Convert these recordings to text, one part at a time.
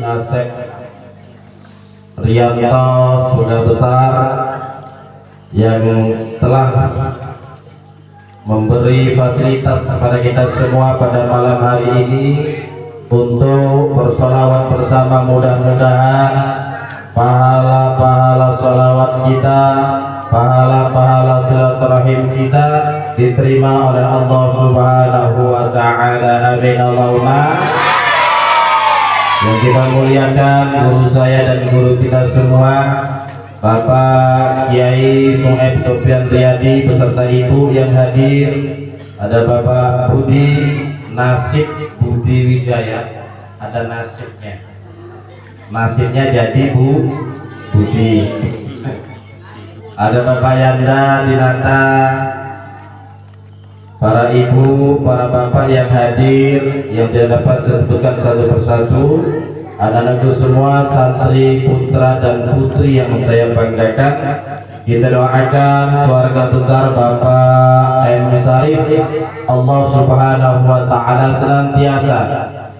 Asep Rianto sudah besar yang telah memberi fasilitas kepada kita semua pada malam hari ini untuk bersolawat bersama. Mudah-mudahan pahala-pahala solawat kita, pahala-pahala silaturahim kita diterima oleh Allah Subhanahu wa Ta'ala. Amin Allahumma. Yang kita muliakan guru saya dan guru kita semua, Bapak Kiai Suhaib Sofyan Riyadi beserta Ibu yang hadir. Ada Bapak Budi Nasib Budi Wijaya, ada nasibnya. Nasibnya jadi Bu Budi. Ada Bapak Yanda Dinata, para ibu, para bapak yang hadir yang tidak dapat saya sebutkan satu persatu, anak-anakku semua, santri putra dan putri yang saya banggakan. Kita doakan keluarga besar Bapak M. Sarif, Allah Subhanahu wa Ta'ala senantiasa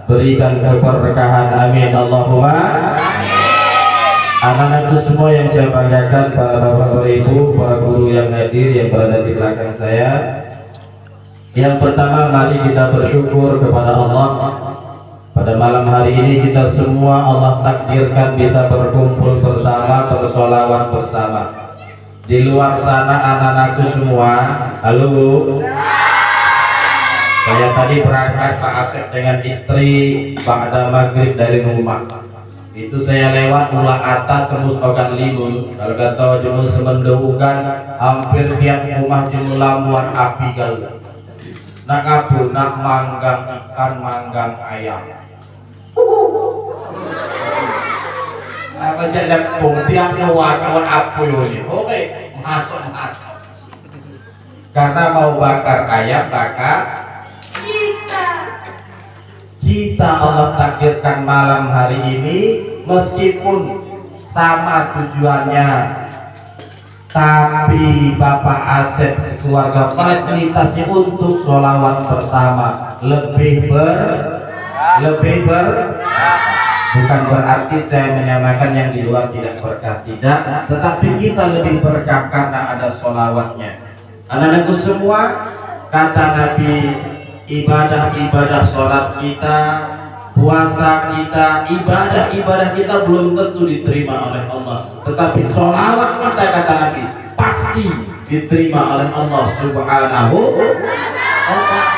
berikan keberkahan. Amin Allahumma. Anak-anakku semua yang saya banggakan, para bapak, para ibu, para guru yang hadir yang berada di belakang saya. Yang pertama, mari kita bersyukur kepada Allah. Pada malam hari ini kita semua Allah takdirkan bisa berkumpul bersama, bersolawat bersama. Di luar sana anak-anakku semua, halo. Saya tadi berangkat Pak Asep dengan istri ba'da maghrib dari rumah. Itu saya lewat Mulak Ata terus Ogan Limun. Kalau kata jumlah semendukan hampir tiap rumah jumlah muat api gal. Nak kabur, nak manggang ikan, manggang ayam. Apa jadi tiap muat kawan api ini? Oke, masuk. Karena mau bakar ayam, bakar kita Allah takdirkan malam hari ini, meskipun sama tujuannya, tapi Bapak Asep sekeluarga fasilitasnya untuk sholawat bersama lebih bukan berarti saya menyamakan yang di luar tidak berkah, tidak, tetapi kita lebih berkah karena ada sholawatnya. Anak-anakku semua, kata Nabi, ibadah-ibadah sholat kita, puasa kita, ibadah-ibadah kita belum tentu diterima oleh Allah, tetapi sholawat kita, kata Nabi, pasti diterima oleh Allah Subhanahu wa Ta'ala.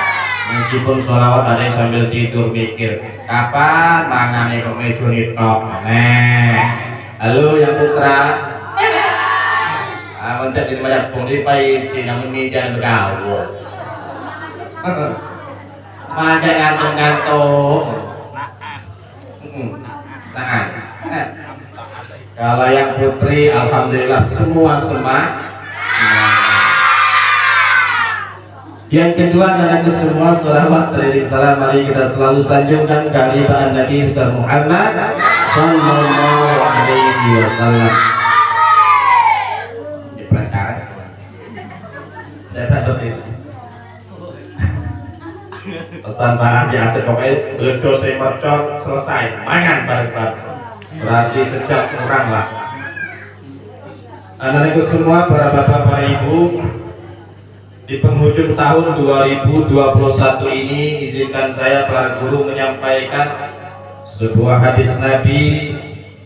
Meskipun sholawat ada yang sambil tidur mikir kapan mangane kemeja nitok. Halo yang putra, mencet di tempat pun dipaisi namun ini jangan bergaul. Maka ngantung-ngantung. Nah, kalau yang putri alhamdulillah semua semak. Yang kedua, anak semua sholawat teriring salam mari kita selalu sanjungkan keharibaan Nabi besar Muhammad sallallahu alaihi wasallam. Ini perkara saya tak ngerti. Pesan Pak Andi Asep pokoknya ledo saya mercon selesai mangan bareng-bareng, berarti sejak kurang lah. Anak-anakku semua, para bapak, para ibu, di penghujung tahun 2021 ini izinkan saya para guru menyampaikan sebuah hadis Nabi.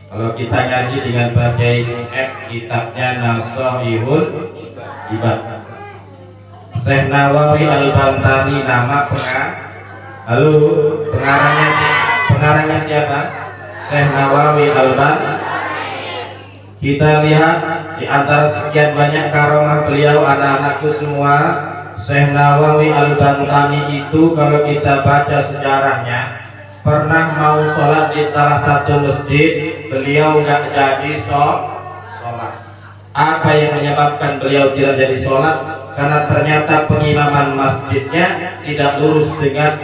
Kalau kita ngaji dengan Bagai F, kitabnya Nashihul Ibad. Syekh Nawawi Al-Bantani nama pengarangnya siapa? Syekh Nawawi Al-Bantani. Kita lihat di antara sekian banyak karomah beliau, anak-anakku semua, Syekh Nawawi Al-Bantani itu kalau kita baca sejarahnya, pernah mau sholat di salah satu masjid, beliau nggak jadi sholat. Apa yang menyebabkan beliau tidak jadi sholat? Karena ternyata pengimaman masjidnya tidak lurus dengan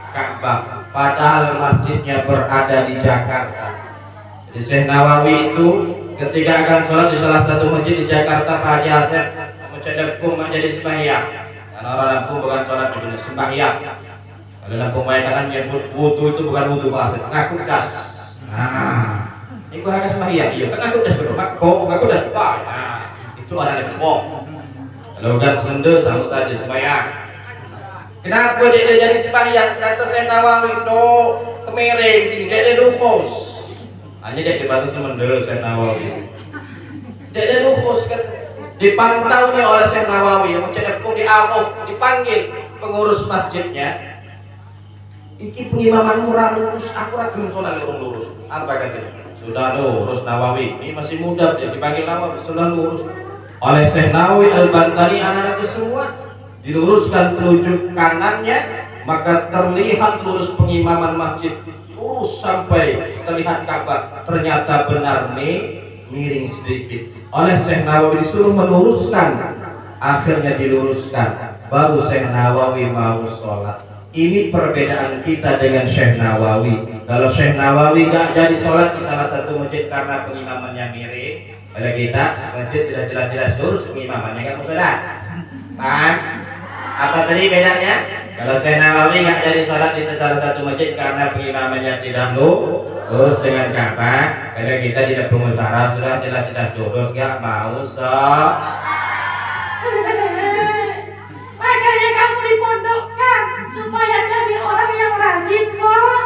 Ka'bah, padahal masjidnya berada di Jakarta. Jadi Syekh Nawawi itu ketika akan sholat di salah satu masjid di Jakarta, Pak Haji Asep mencedekum menjadi sembahyang. Karena orang Lampung bukan sholat, bukan sembahyang. Kalau Lampung bayangkan nyebut wudu itu bukan wudu Pak Asep, ngaku das. Nah, iku harus sembahyang. Iya, kan aku udah berdoa, aku udah sembahyang. Nah, itu orang yang kok. Kalau udah semende sama saja sembahyang. Kenapa dia jadi sembahyang? Kata saya Nawawi itu kemiring, dia dukus. Hanya dia dibahas semende saya Nawawi. Dia dukus kan dipantau nih oleh Syekh Nawawi yang mencetakku di Al-Qur'an, dipanggil pengurus masjidnya. Iki pengimaman murah lurus, akurat belum sholat lurus. Apa katanya? Sudah lurus Nawawi. Ini masih muda, dia dipanggil Nawawi sudah lurus. Oleh Syekh Nawawi Al-Bantani anak-anak semua diluruskan telunjuk kanannya, maka terlihat lurus pengimaman masjid lurus sampai terlihat Ka'bah. Ternyata benar miring sedikit. Oleh Syekh Nawawi disuruh meluruskan, akhirnya diluruskan. Baru Syekh Nawawi mau sholat. Ini perbedaan kita dengan Syekh Nawawi. Kalau Syekh Nawawi nggak jadi sholat di salah satu masjid karena pengimamannya miring, pada kita masjid sudah jelas-jelas lurus pengimamannya nggak mau sholat. Paham? Apa tadi bedanya? Kalau Syekh Nawawi nggak jadi sholat di salah satu masjid karena pengimamannya tidak lurus dengan Ka'bah, pada kita tidak pengutara sudah jelas-jelas lurus nggak mau sholat. Makanya kamu dipondokkan supaya jadi orang yang rajin sholat.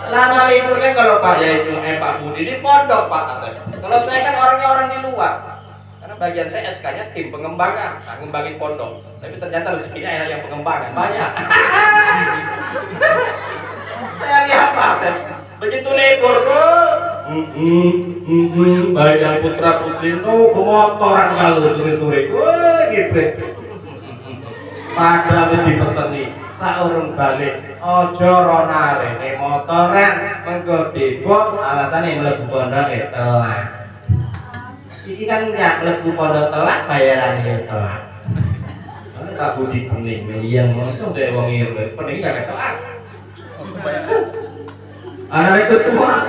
Selama libur kan kalau Pak Yai Pak Budi di pondok Pak Asep. Kalau saya kan orangnya orang di luar. Karena bagian saya SK-nya tim pengembangan, ngembangin pondok. Tapi ternyata rezekinya enak yang pengembangan banyak. Saya lihat Pak Asep begitu libur baik yang putra putri pemotoran kalau sore-sore gipret padahal dipeseni saurung balik ojo ronare nih motoran mengko dibok alasannya mlebu pondok telat iki kan enggak mlebu pondok telat bayarannya telat karena Pak Budi kuning yang langsung deh wong ireng pening gak ketokan anak itu semua.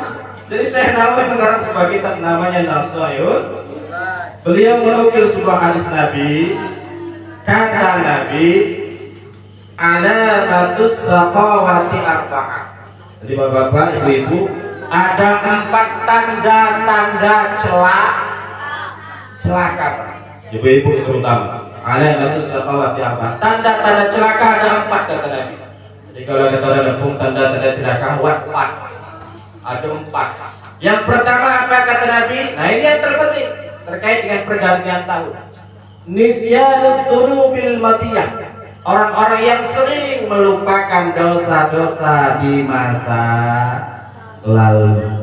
Jadi Syekh Nawawi mengarang sebuah kitab namanya Nafsayul. Beliau menukil sebuah hadis Nabi. Kata Nabi, alamatus saqawati arba'ah. Jadi bapak-bapak, ibu-ibu, ada 4 tanda-tanda celaka. Ibu-ibu terutama. Alamatus saqawati arba'ah. Tanda-tanda celaka ada 4 kata Nabi. Jadi kalau kata ada tanda-tanda celaka, ada 4. Yang pertama apa kata Nabi? Nah ini yang terpenting terkait dengan pergantian tahun. Nisyanut dunubil matiyah. Orang-orang yang sering melupakan dosa-dosa di masa lalu.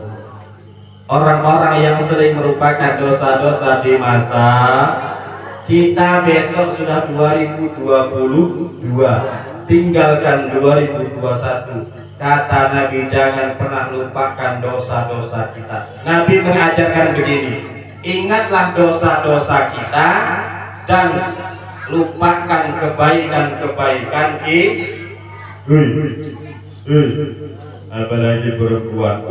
Orang-orang yang sering melupakan dosa-dosa di masa kita besok sudah 2022, tinggalkan 2021. Kata Nabi jangan pernah lupakan dosa-dosa kita. Nabi mengajarkan begini, ingatlah dosa-dosa kita dan lupakan kebaikan-kebaikan apalagi perempuan.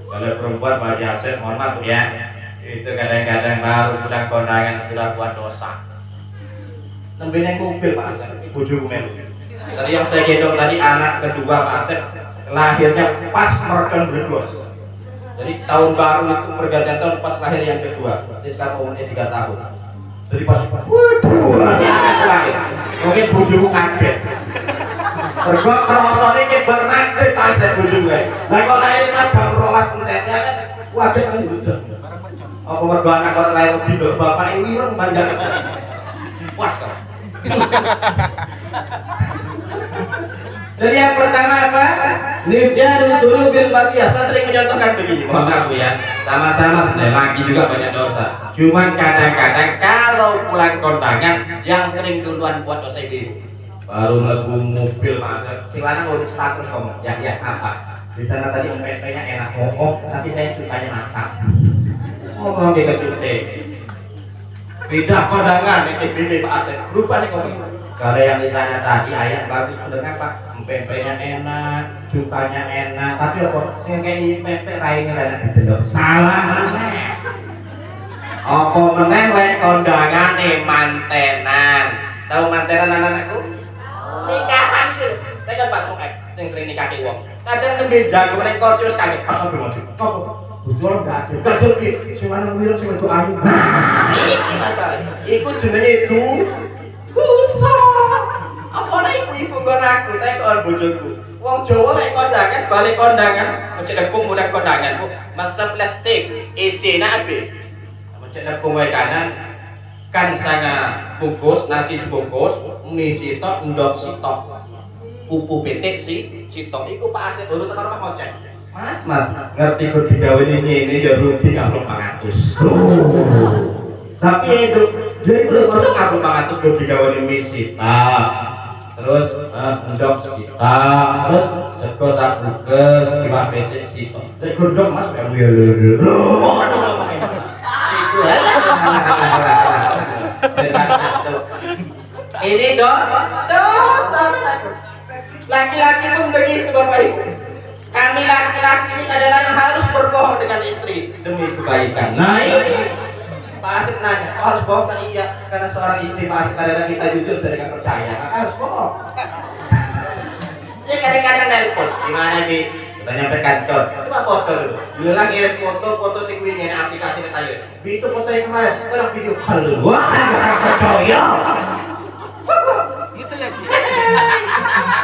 Kalau perempuan Pak Yasin mohon maaf ya, itu kadang-kadang baru pulang kondangan sudah buat dosa. Nembe neng mobil Pak Asep, bojoku melu. Tadi yang saya gendong tadi anak kedua Pak Asep lahirnya pas merekam berdos. Jadi tahun baru itu pergantian tahun pas lahir yang kedua. Jadi sekarang umurnya 3 tahun. Jadi pas lahir. Mungkin bojoku kaget. Mergo krasane ki bar maghrib Pak Asep bojoku. Lah kok lahir jam 12 enteknya kan waduh kan udah. Apa mergo anak kok lahir lebih bapake wireng panjang. Puas kok. Jadi yang pertama apa? Nisyanut dunubil matiyah. Saya sering menyontohkan begini, mohon maaf ya. Sama-sama sebenarnya lagi juga banyak dosa. Cuman kadang-kadang kalau pulang kondangan yang sering duluan buat dosa itu baru mlebu mobil Mas. Sing lanang urus status ngomong. Ya apa? Di sana tadi empek-empeknya enak tapi saya sukanya masak. Ngomong dia kecute. Beda kondangan ini Pak Asep. Rupanya ngomong. Kalau yang di sana tadi ayat bagus bener apa? Empeknya enak, cukanya enak, tapi apa? Sing kayak empek raine enak didelok. Salah meneh. Apa meneh lek kondangane mantenan. Tahu mantenan anak-anakku? Nikahan gitu. Saya kan Pak sing sering nikake wong. Kadang nembe jago ning kursi wis kaget pas ngobrol maju. Apa? Betul enggak ada. Enggak ada piye? Sing lanang wireng sing wedok ayu. Iki masalah. Iku jenenge dosa. Apa nek ibu-ibu nggon aku tak kon bojoku. Wong Jawa lek kondangan balik kondangan, mesti lepung mulai kondangan, Bu. Maksa plastik, isine ape? Mesti lepung wae kanan kan sana bungkus nasi sebungkus, mie sitok, endok sitok. Pupu pitik sitok iku Pak Asep baru tekan omah ngocek. Mas, ngerti kok digawe ini ya rugi 400. Tapi itu dia itu masuk 400 kok digawe mie sitok. Terus endok sitok, terus sego sabuges, kiwak pitik sitok. Nek gondong Mas kamu ya lho. Itu ini dosa. Laki-laki pun begitu Bapak Ibu. Kami laki-laki ini kadang-kadang harus berbohong dengan istri demi kebaikan. Nah ini Pak Asep nanya, harus bohong kan? Iya, karena seorang istri Pak Asep kadang-kadang kita jujur saya dengan percaya, harus bohong. Ya kadang-kadang nelpon, gimana Bi? Udah nyampe kantor, coba foto dulu. Bilang ngirim foto sing wingi aplikasi tayo. Bi itu foto yang kemarin, orang video call dulu. Wah, percaya. Gitu ya, Ci.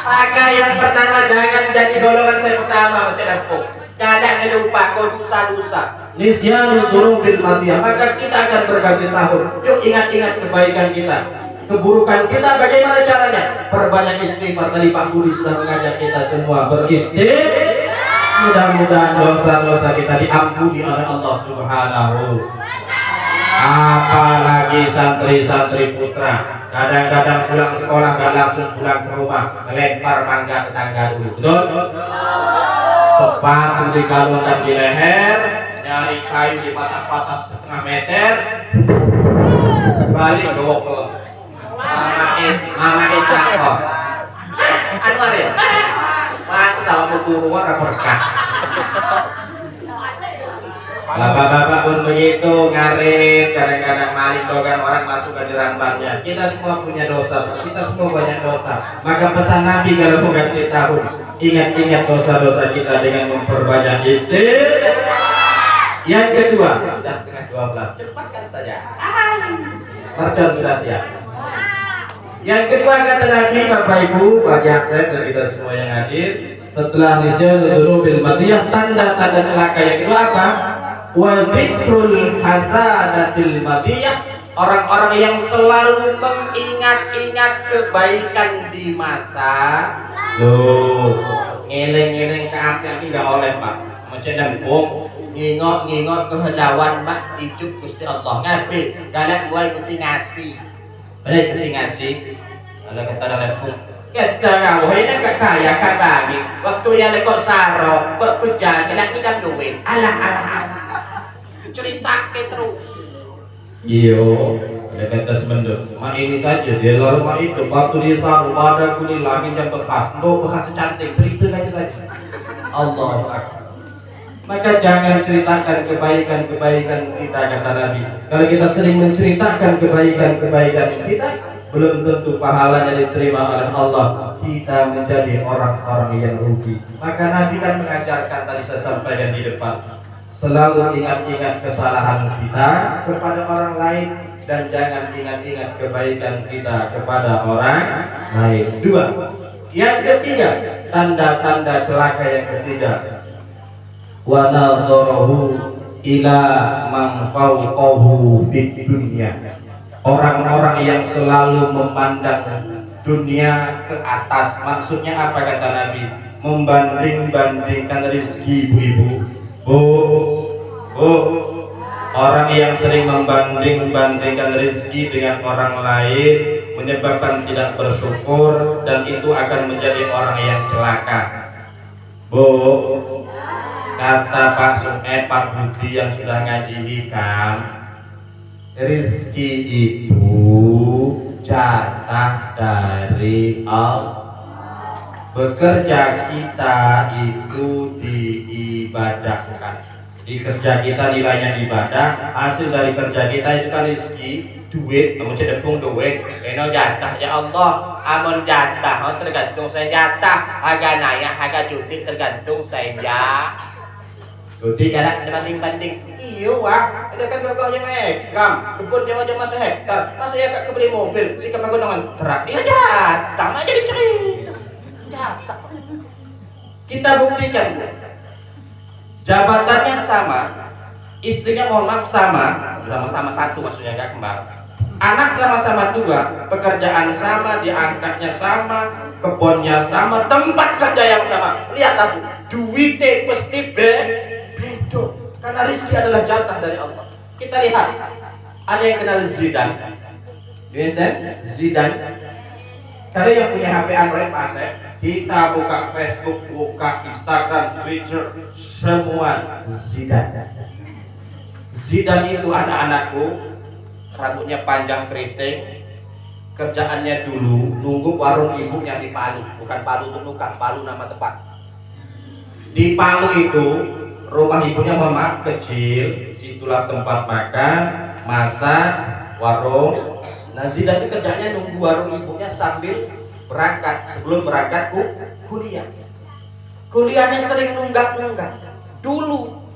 Maka yang pertama jangan jadi golongan saya pertama baca dapur. Jangan lupa kau dosa-dosa. Nisyanu dzunubil madiyah. Maka kita akan berganti tahun. Yuk ingat-ingat kebaikan kita. Keburukan kita bagaimana caranya? Perbanyak istighfar. Tadi Pak Budi sudah mengajak kita semua beristighfar. Mudah-mudahan dosa-dosa kita diampuni oleh Allah Subhanahu. Apalagi santri-santri putra kadang-kadang pulang sekolah nggak langsung pulang ke rumah, melempar mangga ke tangga dulu, betul? Sepatu digalungkan di leher, nyari kayu di patah-patah setengah meter, balik ke wokol. Mama cakep. Anwar ya? Mak sama guru warna berkah. Bapak-bapak pun begitu, ngarit, kadang-kadang maling dogan orang masuk ke jerambangnya. Kita semua punya dosa, kita semua banyak dosa. Maka pesan Nabi kalau mau ganti tahun, ingat-ingat dosa-dosa kita dengan memperbanyak istighfar. Yang kedua, sudah setengah 12, cepatkan saja. Mercon sudah siap. Yang kedua kata Nabi, Bapak Ibu, bagi Asep dan kita semua yang hadir, setelah nisyanu dzunubil madiyah, tanda-tanda celaka yang kedua apa? Wa dzikrul hasanatil madiyah, orang-orang yang selalu mengingat-ingat kebaikan di masa ngeleng-ngeleng ke api enggak oleh Pak. Macam dempung ngingok-ngingok kehendawan mak icuk Gusti Allah ngabe galak gua ikuti ngasih. Ada ikuti ngasih. Kalau kata dempung kita kau ini kaya kami waktu yang lekor saro berkuja kena kita duit alah cerita ke terus iyo ada kata sebenarnya mak ini saja dia lalu mak itu waktu dia saro pada kuning lagi yang bekas secantik cerita saja Allah Akbar. Maka jangan ceritakan kebaikan-kebaikan kita kata Nabi. Kalau kita sering menceritakan kebaikan-kebaikan kita, belum tentu pahalanya diterima oleh Allah. Kita menjadi orang-orang yang rugi. Maka Nabi kan mengajarkan, tadi saya sampaikan di depan, selalu ingat-ingat kesalahan kita kepada orang lain dan jangan ingat-ingat kebaikan kita kepada orang lain. Dua. Yang ketiga, tanda-tanda celaka yang ketiga, wa nadharahu ila man fawqahu fid dunya. Orang-orang yang selalu memandang dunia ke atas. Maksudnya apa kata Nabi? Membanding-bandingkan rezeki ibu-ibu. Bu. Orang yang sering membanding-bandingkan rezeki dengan orang lain menyebabkan tidak bersyukur dan itu akan menjadi orang yang celaka. Bu, kata Pak Budi yang sudah ngaji hikam, rezeki itu jatah dari Allah. Bekerja kita itu diibadahkan. Di kerja kita nilainya ibadah, hasil dari kerja kita itu kan rezeki, duit, amun cedepung duit, eno jatah ya Allah, amun jatah, tergantung saya jatah, harga naya, harga cuti tergantung saya. Cuti kada ada banding-banding. Iya wah, ada kan gagah yang ekam, kebun jama-jama sehektar, masa ya kak kebeli mobil, si kemagunangan terak, iya jatah, mah jadi cerita, jatah. Kita buktikan, jabatannya sama, istrinya mohon maaf sama-sama satu maksudnya gak kembar. Anak sama-sama 2, pekerjaan sama, diangkatnya sama, kebunnya sama, tempat kerja yang sama. Lihatlah Bu, duitnya pasti beda. Karena rezeki adalah jatah dari Allah. Kita lihat, ada yang kenal Zidane. You understand? Zidane. Kalau yang punya HP Android Mas, kita buka Facebook, buka Instagram, Twitter, semua Zidane. Zidane itu anak-anakku, rambutnya panjang keriting, kerjaannya dulu nunggu warung ibu yang di Palu, bukan Palu untuk nukang, Palu nama tempat. Di Palu itu rumah ibunya mama kecil, situlah tempat makan, masak, warung. Nah Zidane itu kerjanya nunggu warung ibunya sambil berangkat, sebelum berangkat kuliah. Kuliahnya sering nunggak-nunggak. Dulu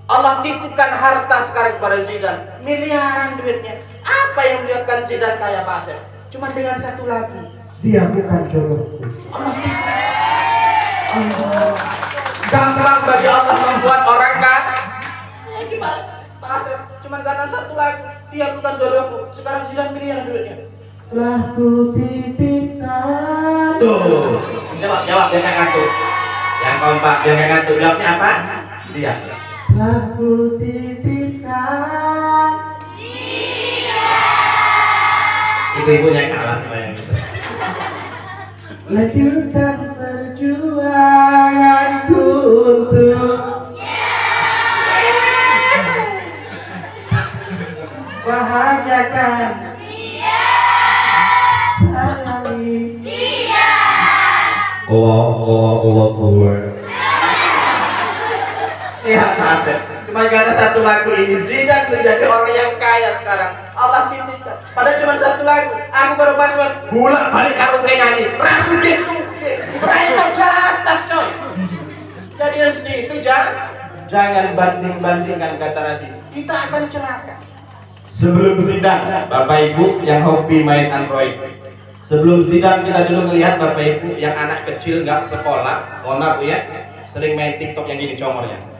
Allah titipkan harta sekarang kepada Zidane, miliaran duitnya. Apa yang menyebabkan Zidane kaya Pak Asep? Cuma dengan satu lagu, dia bukan jodohku. Gampang bagi Allah membuat orang kaya. Gimana Pak Asep? Cuma karena satu lagu, dia bukan jodohku. Sekarang Zidane miliaran duitnya. Telah ku titipkan. Tuh, jawab jangan ngantuk. Yang kompak jangan ngantuk. Jawabnya apa? Dia. Aku titipkan. Iya. Ibu-ibu yang kalah sama yang bisa. Lanjutkan perjuanganku untuk bahagiakan. Iya. Sayangi. Iya. Allah. Lihat Asep, cuma karena satu lagu ini Zidane menjadi orang yang kaya sekarang. Allah titipkan. Padahal cuma satu lagu. Aku kalau password bolak balik karo nyanyi. Rasuke suke. Mereka jatah coy. Jadi rezeki itu jangan banding-bandingkan kata Nabi. Kita akan celaka. Sebelum Zidane, Bapak Ibu yang hobi main Android. Sebelum Zidane kita dulu melihat Bapak Ibu yang anak kecil nggak sekolah, mohon maaf ya, sering main TikTok yang gini comornya.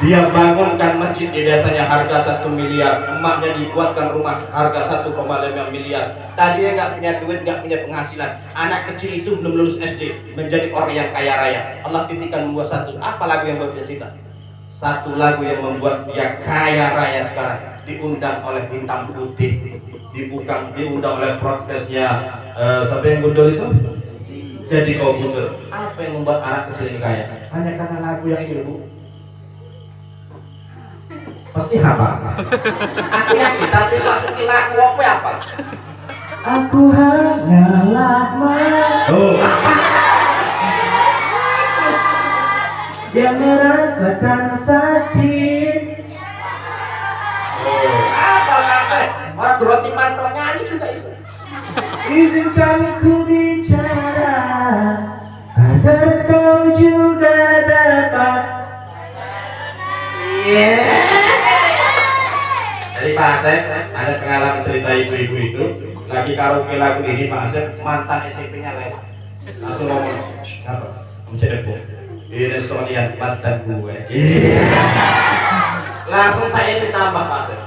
Dia bangunkan masjid di desanya harga 1 miliar, emaknya dibuatkan rumah harga 1,5 miliar. Tadinya nggak punya duit, nggak punya penghasilan. Anak kecil itu belum lulus SD menjadi orang yang kaya raya. Allah titipkan membuat satu, apa lagu yang baru dia cipta? Satu lagu yang membuat dia kaya raya sekarang. Diundang oleh Hitam Putih, diundang oleh podcastnya siapa yang gundul itu? Jadi kau muncul. Apa yang membuat anak kecil ini kaya? Hanya karena lagu yang ini, Bu. Pasti hafal. Aku yakin tapi masukin lagu apa? Aku hanyalah yang merasakan sakit. Apa kasih? Orang berarti pantau nyanyi juga isu. Izinkan ku bicara agar kau juga dapat. Jadi Pak Asep ada pengalaman cerita ibu-ibu itu lagi karaoke lagu ini Pak Asep, mantan SMP-nya lewat langsung ngomong apa? Kamu cedek Bu, ini restoran mantan gue. Langsung saya ditambah Pak Asep,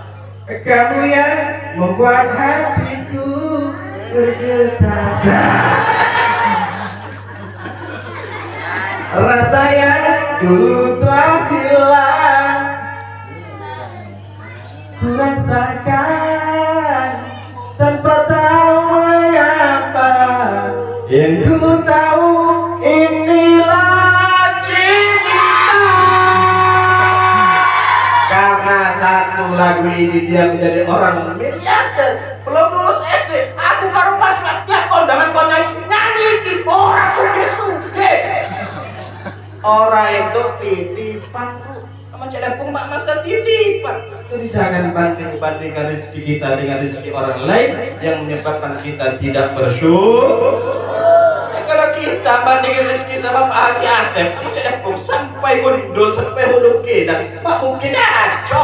kamu yang membuat hatiku bergetar. Rasa yang dulu telah hilang ku rasakan tanpa tahu mengapa. Yang ku tahu inilah cinta. Karena satu lagu ini dia menjadi orang miliarder. Belum lulus SD, aku baru pas tiap kondangan kau nyanyi iki orang suge. Orang itu titipan Bu. sama celepung mak masa titipan. Jadi jangan banding-bandingkan rezeki kita dengan rezeki orang lain yang menyebabkan kita tidak bersyukur. Kalau kita bandingin rezeki sama Pak Haji Asep sama celepung sampai gondol sampai hulu kedas, mak mungkin aja.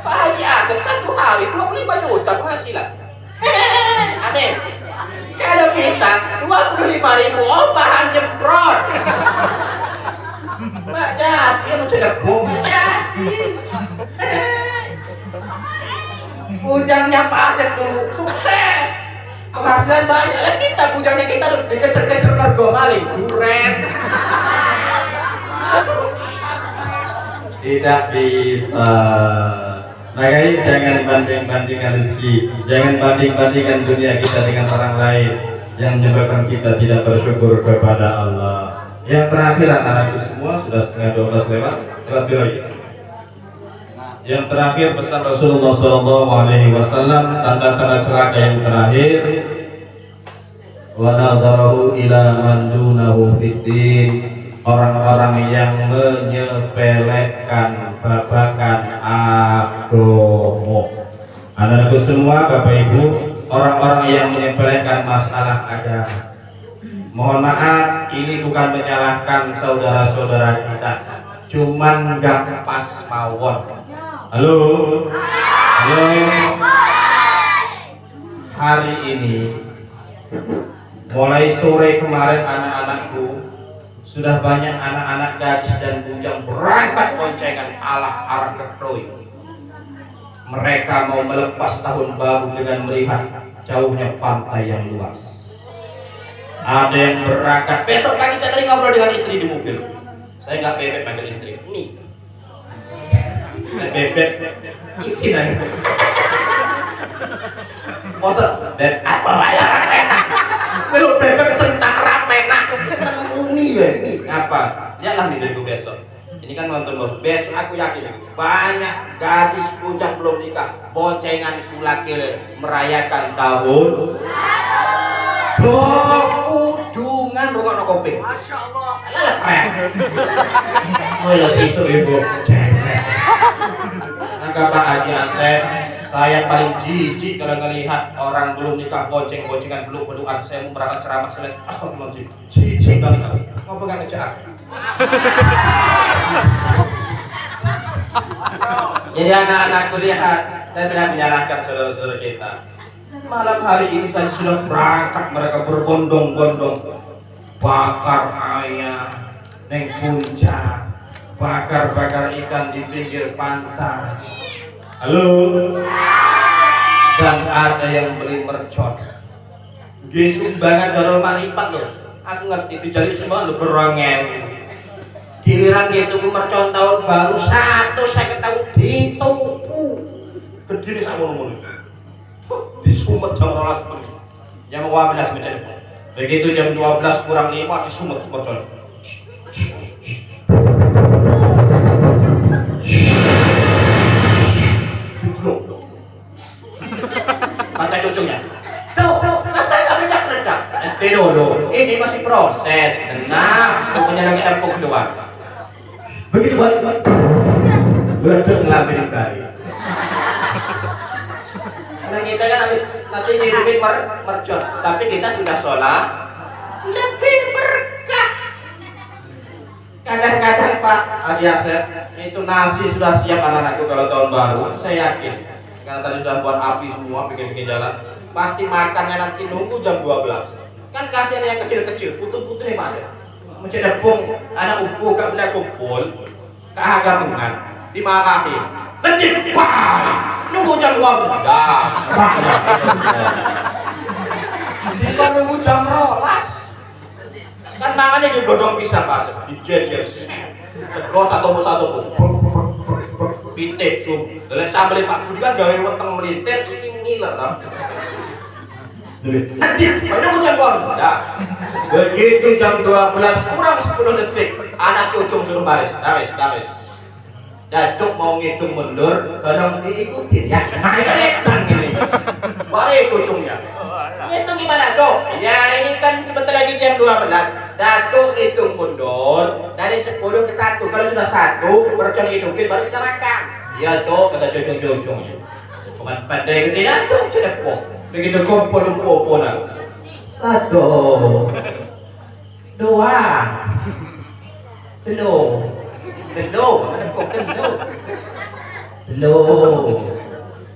Pak Haji Asep 1 hari 25 juta penghasilan. Amin. Kalau kita 25.000 opahan nyemprot. Mak jadi sama celepung. Bujangnya Pak Asep dulu sukses. Penghasilan banyak lah kita, bujangnya kita dikejar-kejar mergo maling, duren. Tidak bisa. Makanya jangan banding-bandingkan rezeki, jangan banding-bandingkan dunia kita dengan orang lain yang menyebabkan kita tidak bersyukur kepada Allah. Yang terakhir anak-anakku semua sudah setengah 12 lewat lagi. Yang terakhir pesan Rasulullah SAW, tanda-tanda celaka yang terakhir. Wa nadharahu ila man dunahu fiddin, orang-orang yang menyepelekan babakan agama. Anak-anakku semua, Bapak Ibu, orang-orang yang menyepelekan masalah agama. Mohon maaf, ini bukan menyalahkan saudara-saudara kita, cuman gak pas mawon. Halo, halo. Hari ini, mulai sore kemarin anak-anakku sudah banyak anak-anak gadis dan bujang berangkat boncengan arah ke Krui. Mereka mau melepas tahun baru dengan melihat jauhnya pantai yang luas. Ada yang berangkat besok pagi. Saya tadi ngobrol dengan istri di mobil. Saya nggak bebek panggil istri. Nih, bebek isi nanya. Masa dan apa bayar rapena? Kalau bebek sentak rapena, senang umi nih apa? Lihatlah nih dari besok. Ini kan nonton baru. Besok aku yakin banyak gadis bujang belum nikah boncengan kulakil merayakan tahun. Kudungan rumah no koping. Masya Allah. Alah keren. Mulai sisu ibu. Agak Pak Haji Asep, saya paling jijik kalau ngelihat orang belum nikah bonceng-boncengan belum berdoa. Saya mau berangkat ceramah saya lihat astagfirullahaladzim. Jijik kali kali. Mau pegang ngejar. Jadi anak-anakku lihat, saya tidak menyalahkan saudara-saudara kita. Malam hari ini saja sudah berangkat mereka berbondong-bondong bakar ayam neng puncak, bakar-bakar ikan di pinggir pantai. Halo. Dan ada yang beli mercon. Sumbangan darul maripat loh. Aku ngerti itu jadi semua lo berangel. Giliran gitu ke mercon tahun baru 1 saya ketahui dituku. Gede sama ngomong. Disumet jam 12 pun. Jam 12 mencari. Begitu jam 12 kurang 5 disumet mercon. Pantai cucunya. Tuh, apa yang kami redam? Nanti dulu, ini masih proses. Tenang, pokoknya lagi lampung keluar. Begitu balik, betul ngelapin kali. Karena kita kan habis nanti ngirimin mercon, tapi kita sudah sholat, lebih berkah. Kadang-kadang Pak Haji Asep, itu nasi sudah siap anak-anakku kalau tahun baru, saya yakin. Karena tadi sudah buat api semua, bikin-bikin jalan. Pasti makannya nanti nunggu jam 12. Kan kasihan yang kecil-kecil, putih-putih nih Pak. Mencari pung, anak upu gak boleh kumpul, keagamungan, dimarahi. Lanjut, balik, nunggu jam 12. Kita nunggu jam 12. Kan mangannya digodong pisang Pak, dijejer. Terus satu pun. Pitik sum, dari sambal Pak Budi kan gawe weteng melintir, ini ngiler tau. Nanti, banyak jam nah, begitu jam 12 kurang 10 detik, anak cucung suruh baris. Datuk mau ngitung mundur, kadang diikutin ya, naik-naikan ini. Baris cucungnya. Ngitung gimana Dok? Ya ini kan sebentar lagi jam 12. Datuk hitung mundur dari 10 ke sampai satu. Kalau sudah satu, bercon hidupin baru kita makan. Iya tuh, kata jojong-jojong. Bukan pandai ke tidak tuh, cepok. Begitu kumpul-kumpul. Satu, dua, telur,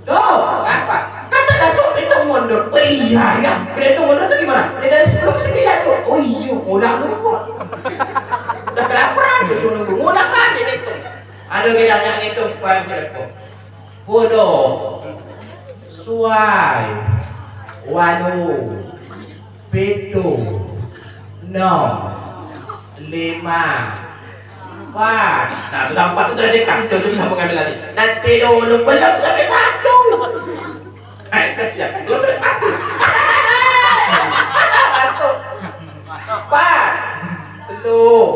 tuh, apa? Kata Datuk itu mundur. Oh iya ya, kalau itu mundur tuh gimana? Ya dari 10 ke 9 tuh. Oh iya, ngulang dulu. Udah kelaparan tuh cuma nunggu, ngulang aja itu. Aduh bedanya itu paling celepok. Bodoh, suai, wanu, pitu, 6, 5, 4. Nah sudah 4 itu sudah dekat. Itu bisa mengambil lagi. Nanti dulu belum sampai 1. Siap, belum sampai 1. 4, telur,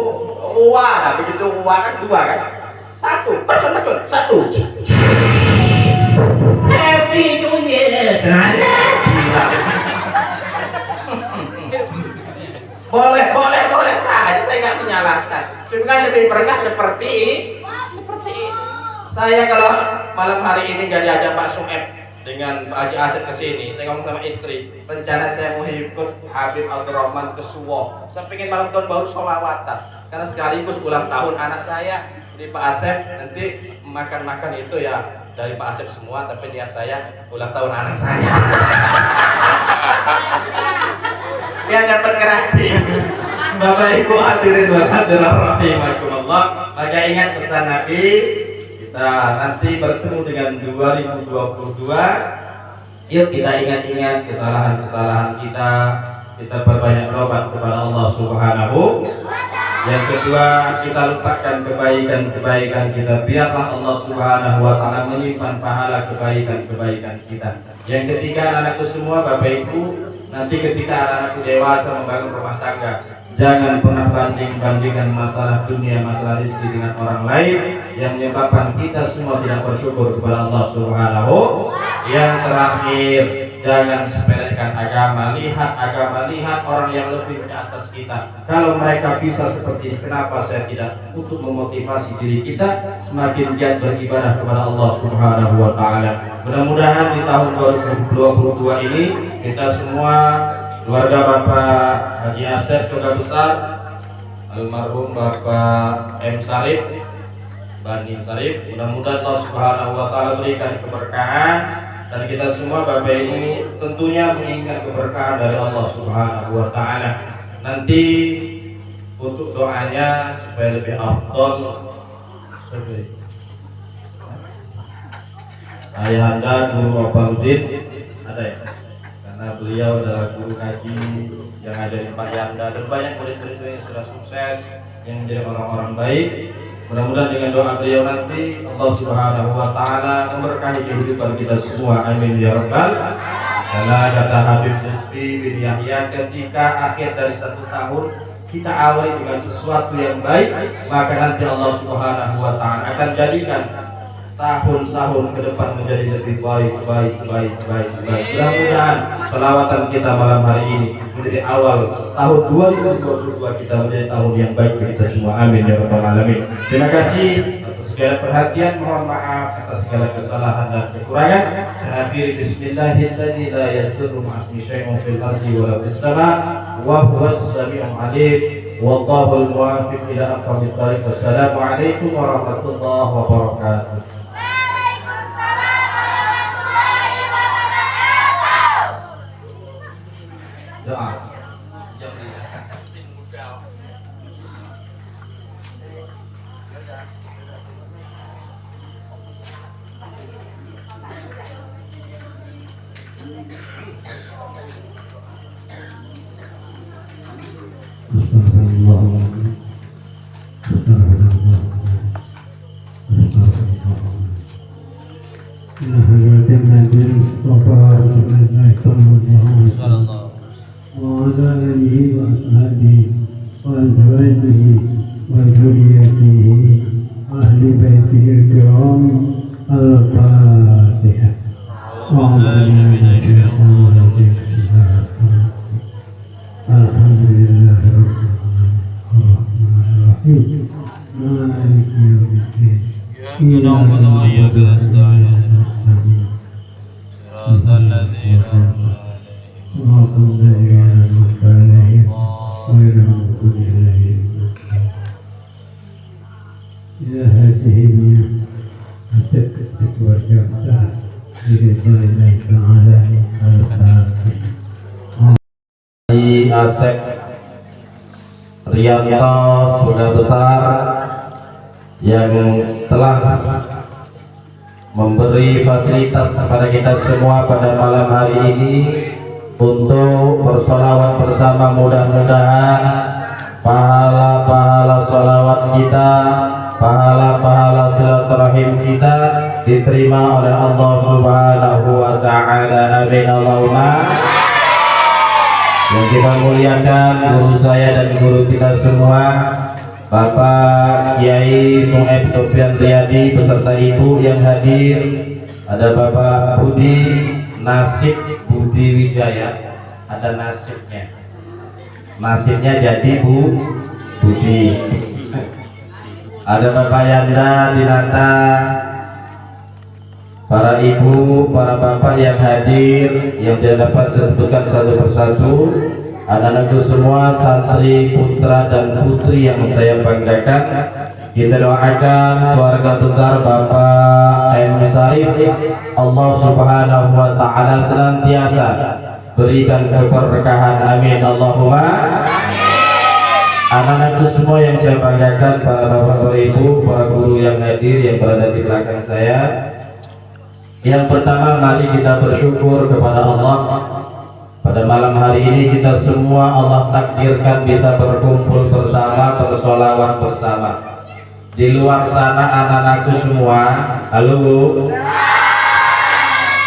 uwa. Nah begitu uwa kan 2 kan. 1, pecun, 1. Happy New Year. Boleh saja, saya nggak menyalahkan. Cuma kan lebih berkah seperti ini. Saya kalau malam hari ini nggak diajak Pak Sueb dengan Pak Haji Asep ke sini, saya ngomong sama istri, rencana saya mau ikut Habib Abdurrahman ke Suwo. Saya pengen malam tahun baru sholawatan, karena sekaligus ulang tahun anak saya. Di Pak Asep nanti makan itu ya dari Pak Asep semua, tapi niat saya ulang tahun anak saya. Dia dapat gratis. Bapak Ibu hadirin wal hadirat rahimakumullah. Maka ingat pesan Nabi, kita nanti bertemu dengan 2022. Yuk kita ingat-ingat kesalahan-kesalahan kita perbanyak berobat kepada Allah Subhanahu. Yang kedua, kita lupakan kebaikan-kebaikan kita. Biarlah Allah Subhanahu wa ta'ala menyimpan pahala kebaikan-kebaikan kita. Yang ketiga, anakku semua, Bapak Ibu, nanti ketika anak-anakku dewasa membangun rumah tangga, jangan pernah banding-bandingkan masalah dunia, masalah rezeki dengan orang lain yang menyebabkan kita semua tidak bersyukur kepada Allah Subhanahu. Yang terakhir, jangan sepelekan agama. Lihat orang yang lebih di atas kita. Kalau mereka bisa seperti ini, kenapa saya tidak? Untuk memotivasi diri kita semakin giat beribadah kepada Allah Subhanahu wa ta'ala. Mudah-mudahan di tahun 2022 ini kita semua, keluarga Bapak Haji Asep Surga Besar, almarhum Bapak M. Sarif, Bani Sarif, mudah-mudahan Allah Subhanahu wa ta'ala berikan keberkahan. Dan kita semua Bapak Ibu tentunya menginginkan keberkahan dari Allah Subhanahu wa ta'ala. Nanti untuk doanya supaya lebih afdol, Ayahanda Guru Opaudin ada ya? Karena beliau adalah guru kaji yang ada di Pak Yanda, dan banyak murid-murid yang sudah sukses, yang menjadi orang-orang baik. Mudah-mudahan dengan doa beliau nanti Allah Subhanahu wa ta'ala memberkahi kehidupan kita semua. Amin ya rabbal. Karena kata Habib Lutfi bin Yahya, ketika akhir dari 1 tahun kita awali dengan sesuatu yang baik, maka nanti Allah Subhanahu wa ta'ala akan jadikan tahun-tahun ke depan menjadi lebih baik. Mudah-mudahan selawatan kita malam hari ini menjadi awal tahun 2022 kita menjadi tahun yang baik bagi kita semua. Amin ya rabbal alamin. Terima kasih atas segala perhatian, mohon maaf atas segala kesalahan dan kekurangan. Saya akhiri bismillahirrahmanirrahim. La yadurru ma'asmi syai'un fil ardi wa la fis sama' wa huwas sami'ul 'alim. Wallahu al-muwaffiq ila aqwamit thariq. Wassalamualaikum warahmatullahi wabarakatuh. Doa. Alhamdulillah. مالك يوم الدين إياك نعبد وإياك نستعين صراط الذين صراط الذين أنعمت عليهم غير المغضوب عليهم إلى هذه التكست والجمع برضا الله تعالى الفاتحة. Asep Rianto sudah besar yang telah memberi fasilitas kepada kita semua pada malam hari ini untuk bersolawat bersama. Mudah-mudahan pahala-pahala solawat kita, pahala-pahala silaturahim kita diterima oleh Allah Subhanahu wa Ta'ala. Amin Allahumma. Yang kita muliakan guru saya dan guru kita semua, Bapak Kiai Suhaib Sofyan Riyadi beserta Ibu yang hadir. Ada Bapak Budi Nasib Budi Wijaya, ada nasibnya. Nasibnya jadi Bu Budi. Ada Bapak Yanda Dinata, para ibu, para bapak yang hadir, yang tidak dapat saya sebutkan satu persatu, anak-anakku semua, santri, putra dan putri yang saya banggakan. Kita doakan keluarga besar Bapak M. Sarif, Allah Subhanahu wa Ta'ala senantiasa berikan keberkahan. Amin Allahumma. Anak-anakku semua yang saya banggakan, para bapak, para ibu, para guru yang hadir yang berada di belakang saya. Yang pertama, mari kita bersyukur kepada Allah. Pada malam hari ini kita semua Allah takdirkan bisa berkumpul bersama, bersolawat bersama. Di luar sana anak-anakku semua, halo.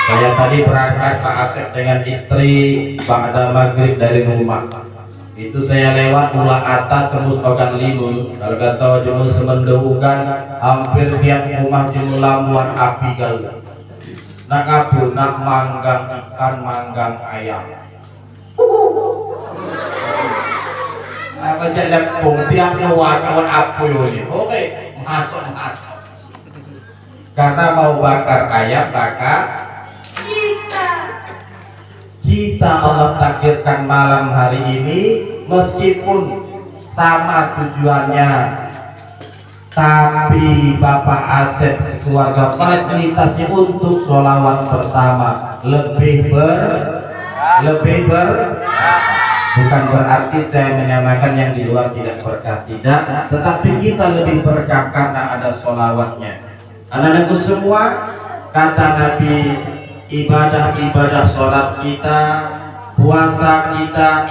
Saya tadi berangkat Pak Asep dengan istri ba'da maghrib dari rumah. Itu saya lewat Mula Atat terus Ogan Limun. Kalau kata jumlah semenderukan, hampir tiap rumah jumlah muat api galau. Nak abu, nak manggang ikan, manggang ayam. Apa jadi tiap luar kawan abu ini? Oke, masuk. Karena mau bakar ayam, bakar kita Allah takdirkan malam hari ini, meskipun sama tujuannya, tapi Bapak Asep sekeluarga fasilitasnya untuk sholawat bersama lebih bukan berarti saya menyamakan yang di luar tidak berkah, tidak, tetapi kita lebih berkah karena ada sholawatnya. Anak-anakku semua, kata Nabi, ibadah sholat kita, puasa kita,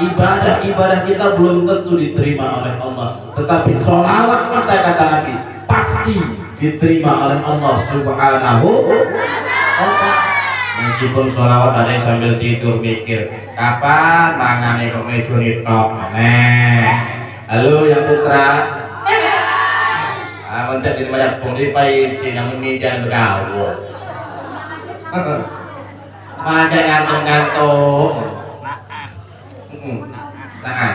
ibadah kita belum tentu diterima oleh Allah, tetapi sholawat kita, kata Nabi, pasti diterima oleh Allah Subhanahu wa Ta'ala. Meskipun sholawat ada yang sambil tidur mikir kapan mangane kok mejo nitok. Halo yang putra, mencet di banyak pungli paisi namun ini jangan bergaul. Maka ngantung-ngantung. Nah,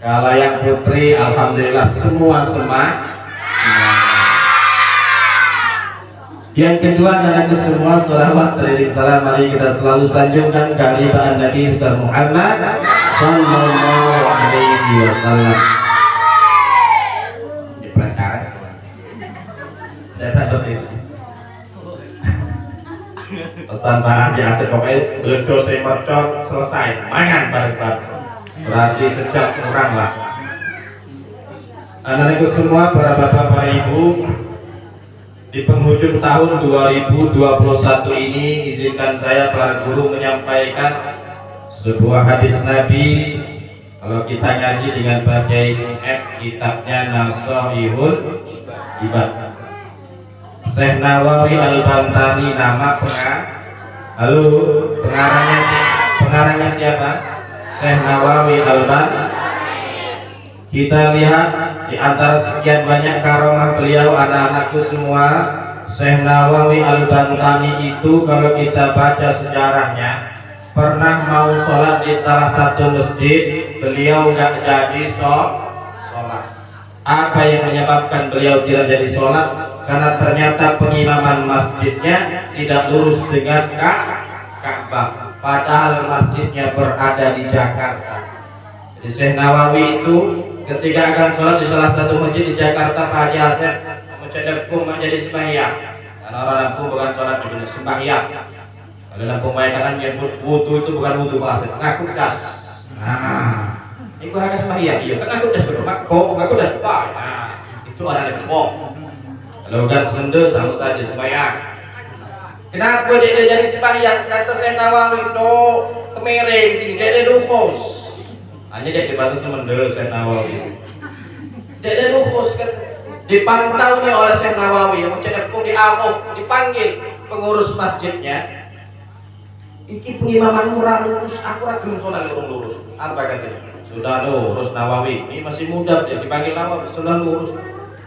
kalau yang putri, alhamdulillah semua semangat. Yang kedua, anak semua sholawat teriring salam mari kita selalu sanjungkan kehadiran Nabi Muhammad Sallallahu Alaihi Wasallam. Di perkara saya tak berarti pesan bahan di aset pokoknya beledo saya mercon selesai mangan bareng-bareng, berarti sejak kurang lah. Anak-anakku semua, para bapak, para ibu, di penghujung tahun 2021 ini izinkan saya para guru menyampaikan sebuah hadis Nabi. Kalau kita ngaji dengan Pak Kiai Suhaib, kitabnya Nashihul Ibad. Syekh Nawawi Al-Bantani nama pengarangnya siapa? Syekh Nawawi Al-Bantani. Kita lihat di antara sekian banyak karomah beliau, anak-anakku semua, Syekh Nawawi Al-Bantani itu kalau kita baca sejarahnya, pernah mau sholat di salah satu masjid, beliau nggak jadi sholat. Apa yang menyebabkan beliau tidak jadi sholat? Karena ternyata pengimaman masjidnya tidak lurus dengan Ka'bah, padahal masjidnya berada di Jakarta. Jadi Syekh Nawawi itu ketika akan sholat di salah satu masjid di Jakarta, Pak Haji Asep mencedekum menjadi sembahyang. Karena orang Lampung bukan sholat, bukan sembahyang. Kalau Lampung bayangkan menyebut wudu itu bukan wudu Pak Asep, ngaku das. Nah, ini gua harus sembahyang, iya kan ngaku das betul, ngaku das Pak. Nah, itu orang Lampung. Kalau kan sende sama saja sembahyang. Kenapa dia jadi sembahyang? Kata Syekh Nawawi do kemiring, dia dukhus. Hanya dia dibahas semende Syekh Nawawi. Dia dukhus kan dipantau nih oleh Syekh Nawawi yang mencedekum dipanggil pengurus masjidnya. Iki pengimaman murah lurus, akurat belum sholat lurus. Apa katanya? Sudah lurus Nawawi. Ini masih muda dia dipanggil Nawawi sudah lurus.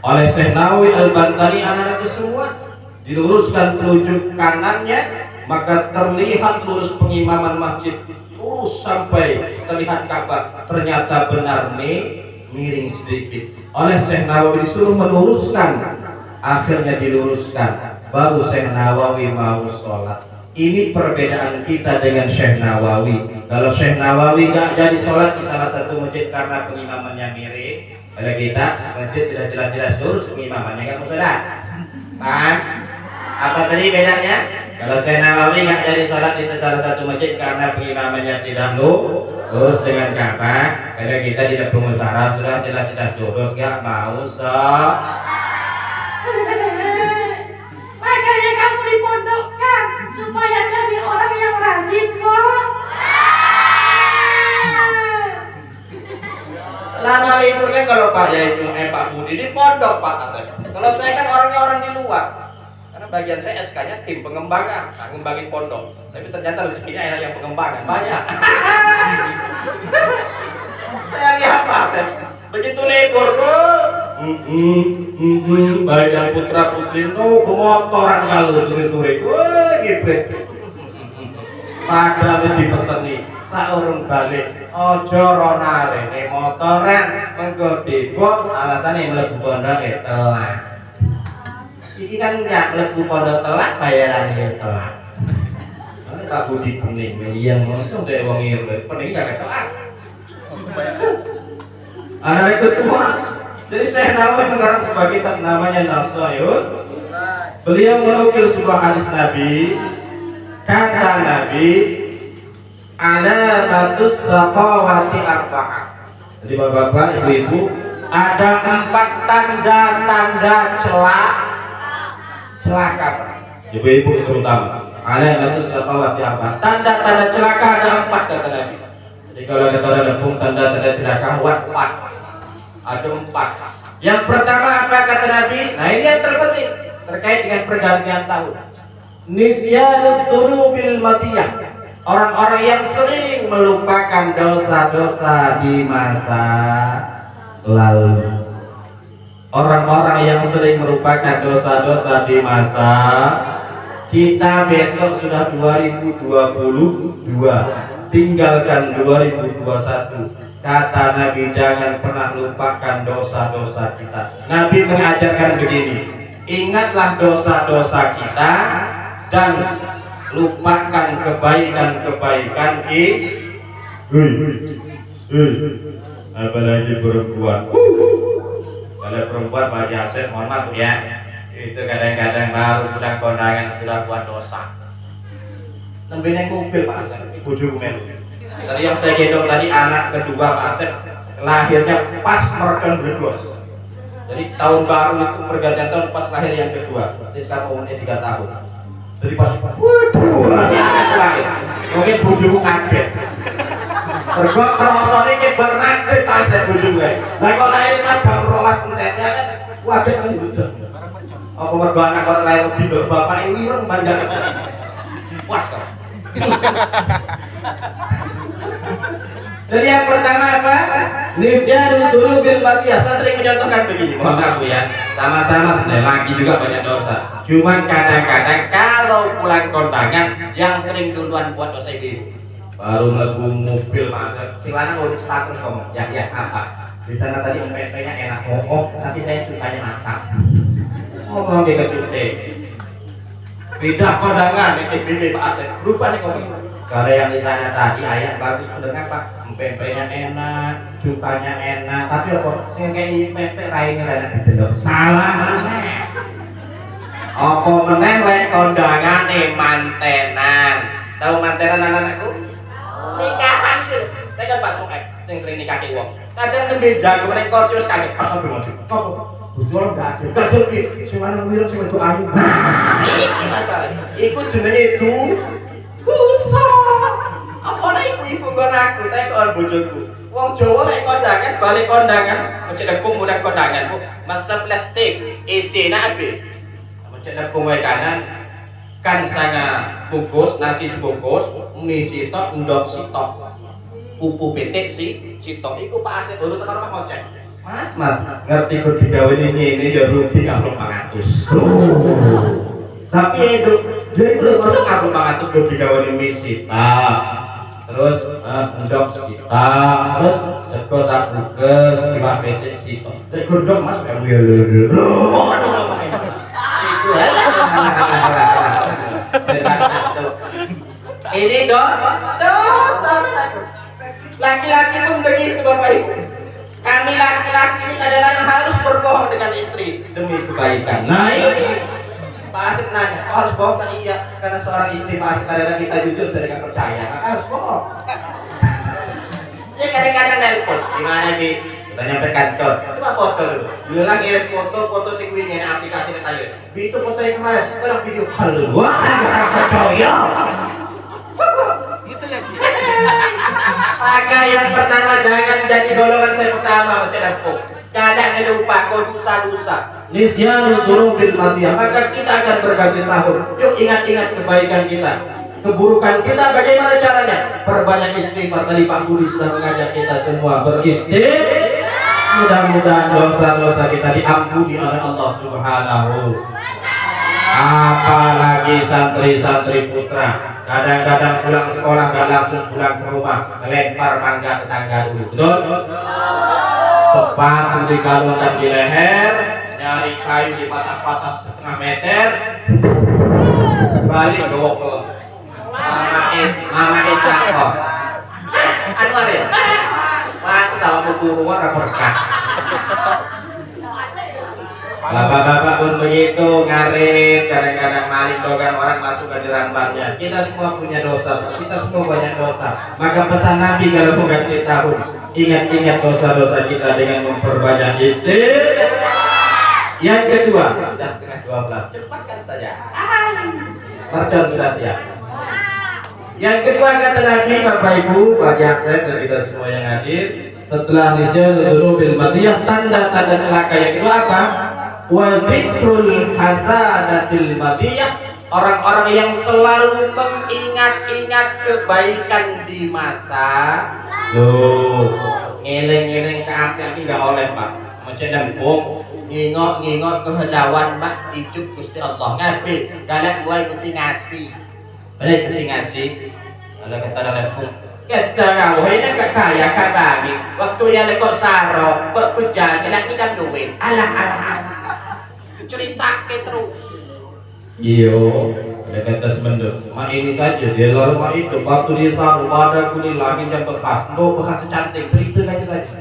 Oleh Syekh Nawawi Al-Bantani anak-anak semua diluruskan telunjuk kanannya, maka terlihat lurus pengimaman masjid lurus sampai terlihat Ka'bah. Ternyata benar nih miring sedikit. Oleh Syekh Nawawi disuruh meluruskan, akhirnya diluruskan. Baru Syekh Nawawi mau sholat. Ini perbedaan kita dengan Syekh Nawawi. Kalau Syekh Nawawi nggak jadi sholat di salah satu masjid karena pengimamannya miring, kalau kita masjid sudah jelas-jelas lurus pengimamannya nggak mau sholat. Kan? Apa tadi bedanya? Kalau Syekh Nawawi nggak jadi sholat di salah satu masjid karena pengimamannya tidak lurus dengan Ka'bah, kalau kita di Lampung Utara sudah jelas-jelas lurus nggak mau sholat. Makanya kamu dipondokkan supaya jadi orang yang rajin sholat. Selama libur kan kalau Pak Yai Pak Budi di pondok Pak Asep. Kalau saya kan orangnya orang di luar. Karena bagian saya SK-nya tim pengembangan, ngembangin pondok. Tapi ternyata rezekinya enak yang pengembangan banyak. Saya lihat Pak Asep begitu libur bagian putra putri pemotoran kalau sore-sore, gibret. Padahal dipeseni saurung balik ojo ronare nih motoran mengko dibom alasannya mlebu pondok telat. Iki kan enggak mlebu pondok telat bayarannya telat. Ini Pak Budi pening yang langsung dari wong ireng pening enggak telat. Anak-anak semua. Jadi Syekh Nawawi mengarang sebuah kitab namanya Nasayun. Beliau menukil sebuah hadis Nabi. Kata Nabi, ada batus saqawati arba'ah. Jadi bapak-bapak, ibu-ibu, ada 4 tanda-tanda celaka. Ibu-ibu terutama. Ada batus saqawati arba'ah. Tanda-tanda celaka ada 4 kata Nabi. Jadi kalau kata ada tanda-tanda celaka, wat. Ada 4. Yang pertama apa kata Nabi? Nah ini yang terpenting terkait dengan pergantian tahun. Nisyanut dunubil matiyah. Orang-orang yang sering melupakan dosa-dosa di masa lalu. Orang-orang yang sering melupakan dosa-dosa di masa kita besok sudah 2022, tinggalkan 2021. Kata Nabi jangan pernah lupakan dosa-dosa kita. Nabi mengajarkan begini, ingatlah dosa-dosa kita dan lupakan kebaikan-kebaikan apalagi perempuan. Kalau perempuan Pak Yasir, mohon maaf ya, itu kadang-kadang baru pulang kondangan sudah buat dosa. Nembe neng mobil Pak Asep, bojoku melu. Tadi yang saya gendong tadi anak kedua Pak Asep, lahirnya pas merekam berdua. Jadi tahun baru itu pergantian tahun pas lahir yang kedua. Jadi sekarang umurnya 3 tahun. Jadi pas lahir. Mungkin bojoku kaget. Mergo krasane ki bernakit ta saya bojoku. Lah kok lahir pas jam 12 enteknya kan waduh kan gitu. Apa mergo anak kok lahir di bapake wireng pandang. Puas kok. Jadi yang pertama apa? Nisyanut dunubil matiyah. Saya sering mencontohkan begini, mohon maaf ya. Sama-sama sebenarnya lagi juga banyak dosa. Cuman kadang-kadang kalau pulang kondangan yang sering duluan buat dosa itu baru mlebu mobil Pak. Sing lanang urus status ngomong. Ya apa? Di sana tadi empeknya enak ngokok, tapi saya sukanya masak. Ngomong di kecute. Beda kondangan yang TBB Pak Asep. Rupanya ngomong. Kalau yang di sana tadi ayam bagus bener apa? Empeknya enak, cukanya enak, tapi apa? Sing kayak empek raine rada didelok. Salah meneh. Apa meneh lek kondangane mantenan. Tahu mantenan anak-anakku? Nikahan iki lho. Saya kan Pak Soek sing sering nikah ke wong. Kadang nembe jago ning kursi wis kaget pas sampe maju. Apa? Betul enggak ada. Kadang piye? Sing lanang wireng sing wedok ayu. Iki masalah. Iku jenenge dosa. Apa nek ibu-ibu kon aku, tak kon bojoku. Wong Jawa lek kondangan, balik kondangan, mesti nepung mulai kondangan, Bu. Masa plastik, isine ape? Mesti nepung wae kanan. Kan sana bungkus nasi sebungkus, mie sitok, ndok sitok. Pupu petik sitok iku Pak Asep baru tekan omah ngocek. Mas, ngerti kok digawe ini ya rugi 400. Tapi itu jadi kalau orang aku 400 kok digawe mie sitok. Terus ndok sitok, terus sego sabuges, kiwak petik sitok. Lek gondong Mas kamu ya lho. Iku ini dosa. Laki-laki pun begitu Bapak Ibu. Kami laki-laki ini kadang-kadang harus berbohong dengan istri demi kebaikan. Nah ini Pak Asep nanya, kok harus bohong? Tadi iya, karena seorang istri Pak Asep kadang-kadang kita jujur saya tidak percaya, maka harus bohong. Ya kadang-kadang nelpon, gimana Bi? Kita nyampe kantor, coba foto dulu. Bilang ngirim foto sing wingi aplikasi net ayo. Bi itu foto yang kemarin, kalau video keluar percaya. Gitu ya Ci. Maka yang pertama jangan jadi golongan saya pertama mencedapku. Jangan lupa kau dosa-dosa. Nisyanul dzunubil madiyah. Maka kita akan berganti tahun. Yuk ingat-ingat kebaikan kita. Keburukan kita bagaimana caranya? Perbanyak istighfar. Tadi Pak Budi sudah mengajak kita semua beristighfar. Mudah-mudahan dosa-dosa kita diampuni oleh Allah Subhanahu. Apalagi santri-santri putra. Kadang-kadang pulang sekolah nggak langsung pulang ke rumah, melempar mangga ke tangga dulu, betul? Sepatu digalungkan di leher, nyari kayu di patah-patah setengah meter, balik ke wong. Mama cakep. Anwar ya? Wah, sama guru warna berkah. Bapak-bapak pun begitu, ngarit, kadang-kadang maling dogan orang masuk ke jerambangnya. Kita semua punya dosa, kita semua banyak dosa. Maka pesan Nabi kalau mau ganti tahun, ingat-ingat dosa-dosa kita dengan memperbanyak istighfar. Yang kedua, sudah setengah 12, cepatkan saja. Mercon sudah siap. Yang kedua kata Nabi, Bapak Ibu, Pak Jasep dan kita semua yang hadir, setelah nisyanul dzunubil madiyah, tanda-tanda celaka yang kedua apa? Wa dzikrul hasanatil madiyah, orang-orang yang selalu mengingat-ingat kebaikan di masa ngeleng-ngeleng ke akhir ini nggak oleh Pak. Macam nembung ngingot-ngingot kehendawan mak dijuk Gusti Allah ngabe kalian gua ikuti ngasih. Ada ikuti ngasih. Kalau kata nembung kita ini kaya kami waktu yang lekok sarok berpujal kena ikan duit alah cerita terus iyo kata sebenarnya mak ini saja dia lalu mak itu waktu dia sarok pada kuning lagi jam bekas lo bekas secantik cerita aja saja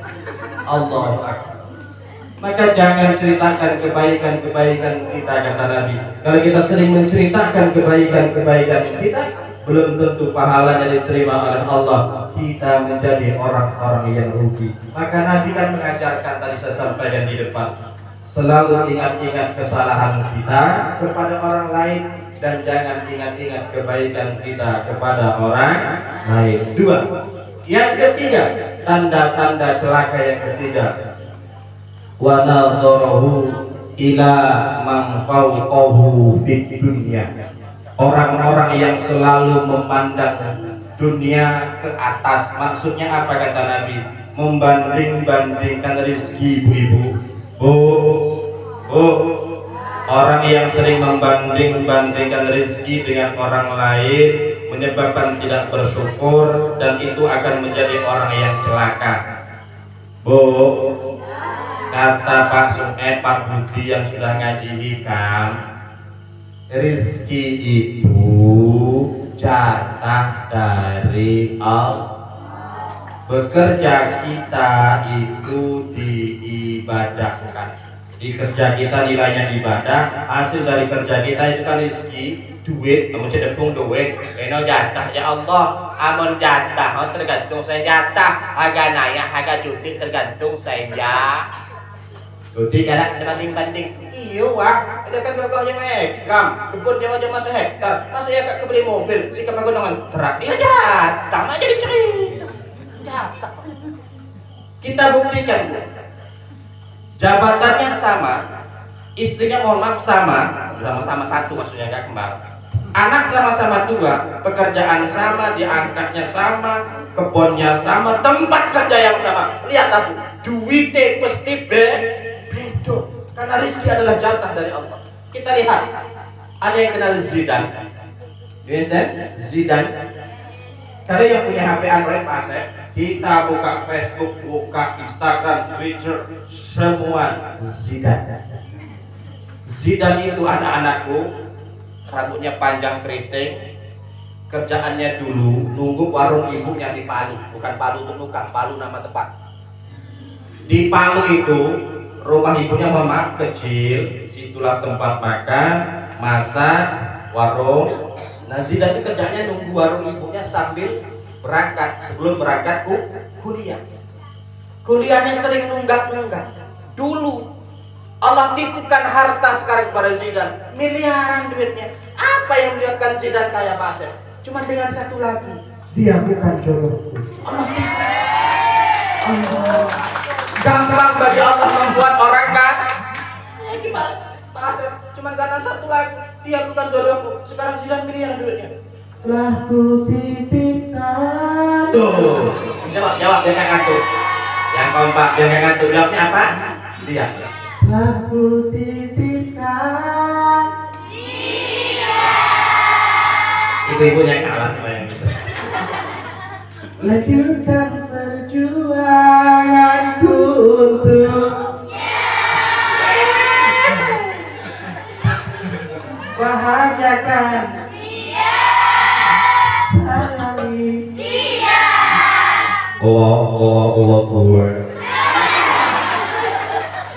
Allah maka jangan ceritakan kebaikan-kebaikan kita kata Nabi. Kalau kita sering menceritakan kebaikan-kebaikan kita belum tentu pahalanya diterima oleh Allah, kita menjadi orang-orang yang rugi. Maka Nabi kan mengajarkan, tadi saya sampaikan di depan, selalu ingat-ingat kesalahan kita kepada orang lain dan jangan ingat-ingat kebaikan kita kepada orang lain. Dua. Yang ketiga, tanda-tanda celaka yang ketiga, wa nadharahu ila man fawqahu fid dunya. Orang-orang yang selalu memandang dunia ke atas, maksudnya apa kata Nabi? Membanding-bandingkan rezeki ibu-ibu. Orang yang sering membanding-bandingkan rezeki dengan orang lain menyebabkan tidak bersyukur dan itu akan menjadi orang yang celaka. Bu, kata Pak Pak Budi yang sudah ngaji hikam, rizki itu jatah dari Allah. Bekerja kita itu diibadahkan. Di kerja kita nilainya ibadah, hasil dari kerja kita itu kan rezeki, duit, amun cedepung duit, eno jatah ya Allah, amun jatah, tergantung saya jatah, harga naya, harga cuti tergantung saya. Cuti kada ada banding-banding. Iyo wah, ada kan gagahnya mekam, kebun jama-jama sehektar, masa ya kak kebeli mobil, si kepagunungan terak, dia jatah, mah jadi cerita, jatah. Kita buktikan. Jabatannya sama, istrinya mohon maaf sama satu maksudnya enggak kembar. Anak sama-sama dua, pekerjaan sama, diangkatnya sama, kebunnya sama, tempat kerja yang sama. Lihatlah Bu, duitnya pasti beda. Karena rezeki adalah jatah dari Allah. Kita lihat, ada yang kenal Zidane. You understand? Zidane. Kalian yang punya HP Android Pak Asep, kita buka Facebook, buka Instagram, Twitter, semua Zidane. Zidane itu anak-anakku, rambutnya panjang keriting, kerjaannya dulu nunggu warung ibu yang di Palu, bukan Palu untuk nukang, Palu nama tempat. Di Palu itu rumah ibunya mama kecil, situlah tempat makan, masak, warung. Nah Zidane itu kerjanya nunggu warung ibunya sambil berangkat, sebelum berangkat kuliah. Kuliahnya sering nunggak-nunggak. Dulu Allah titipkan harta sekarang kepada Zidane, miliaran duitnya. Apa yang menyebabkan Zidane kaya Pak Asep? Cuma dengan satu lagu, dia bukan jodohku. Allah. Gampang bagi Allah membuat orang kaya. Ya gimana Pak Asep? Cuma karena satu lagu, dia bukan jodohku. Sekarang Zidane miliaran duitnya. Telah ku titipkan. Tuh, jawab jangan ngantuk. Yang kompak jangan ngantuk. Jawabnya apa? Dia. Telah ku titipkan. Dia. Itu ibunya kalah sama yang bisa. Lanjutkan perjuanganku untuk bahagiakan. Allah.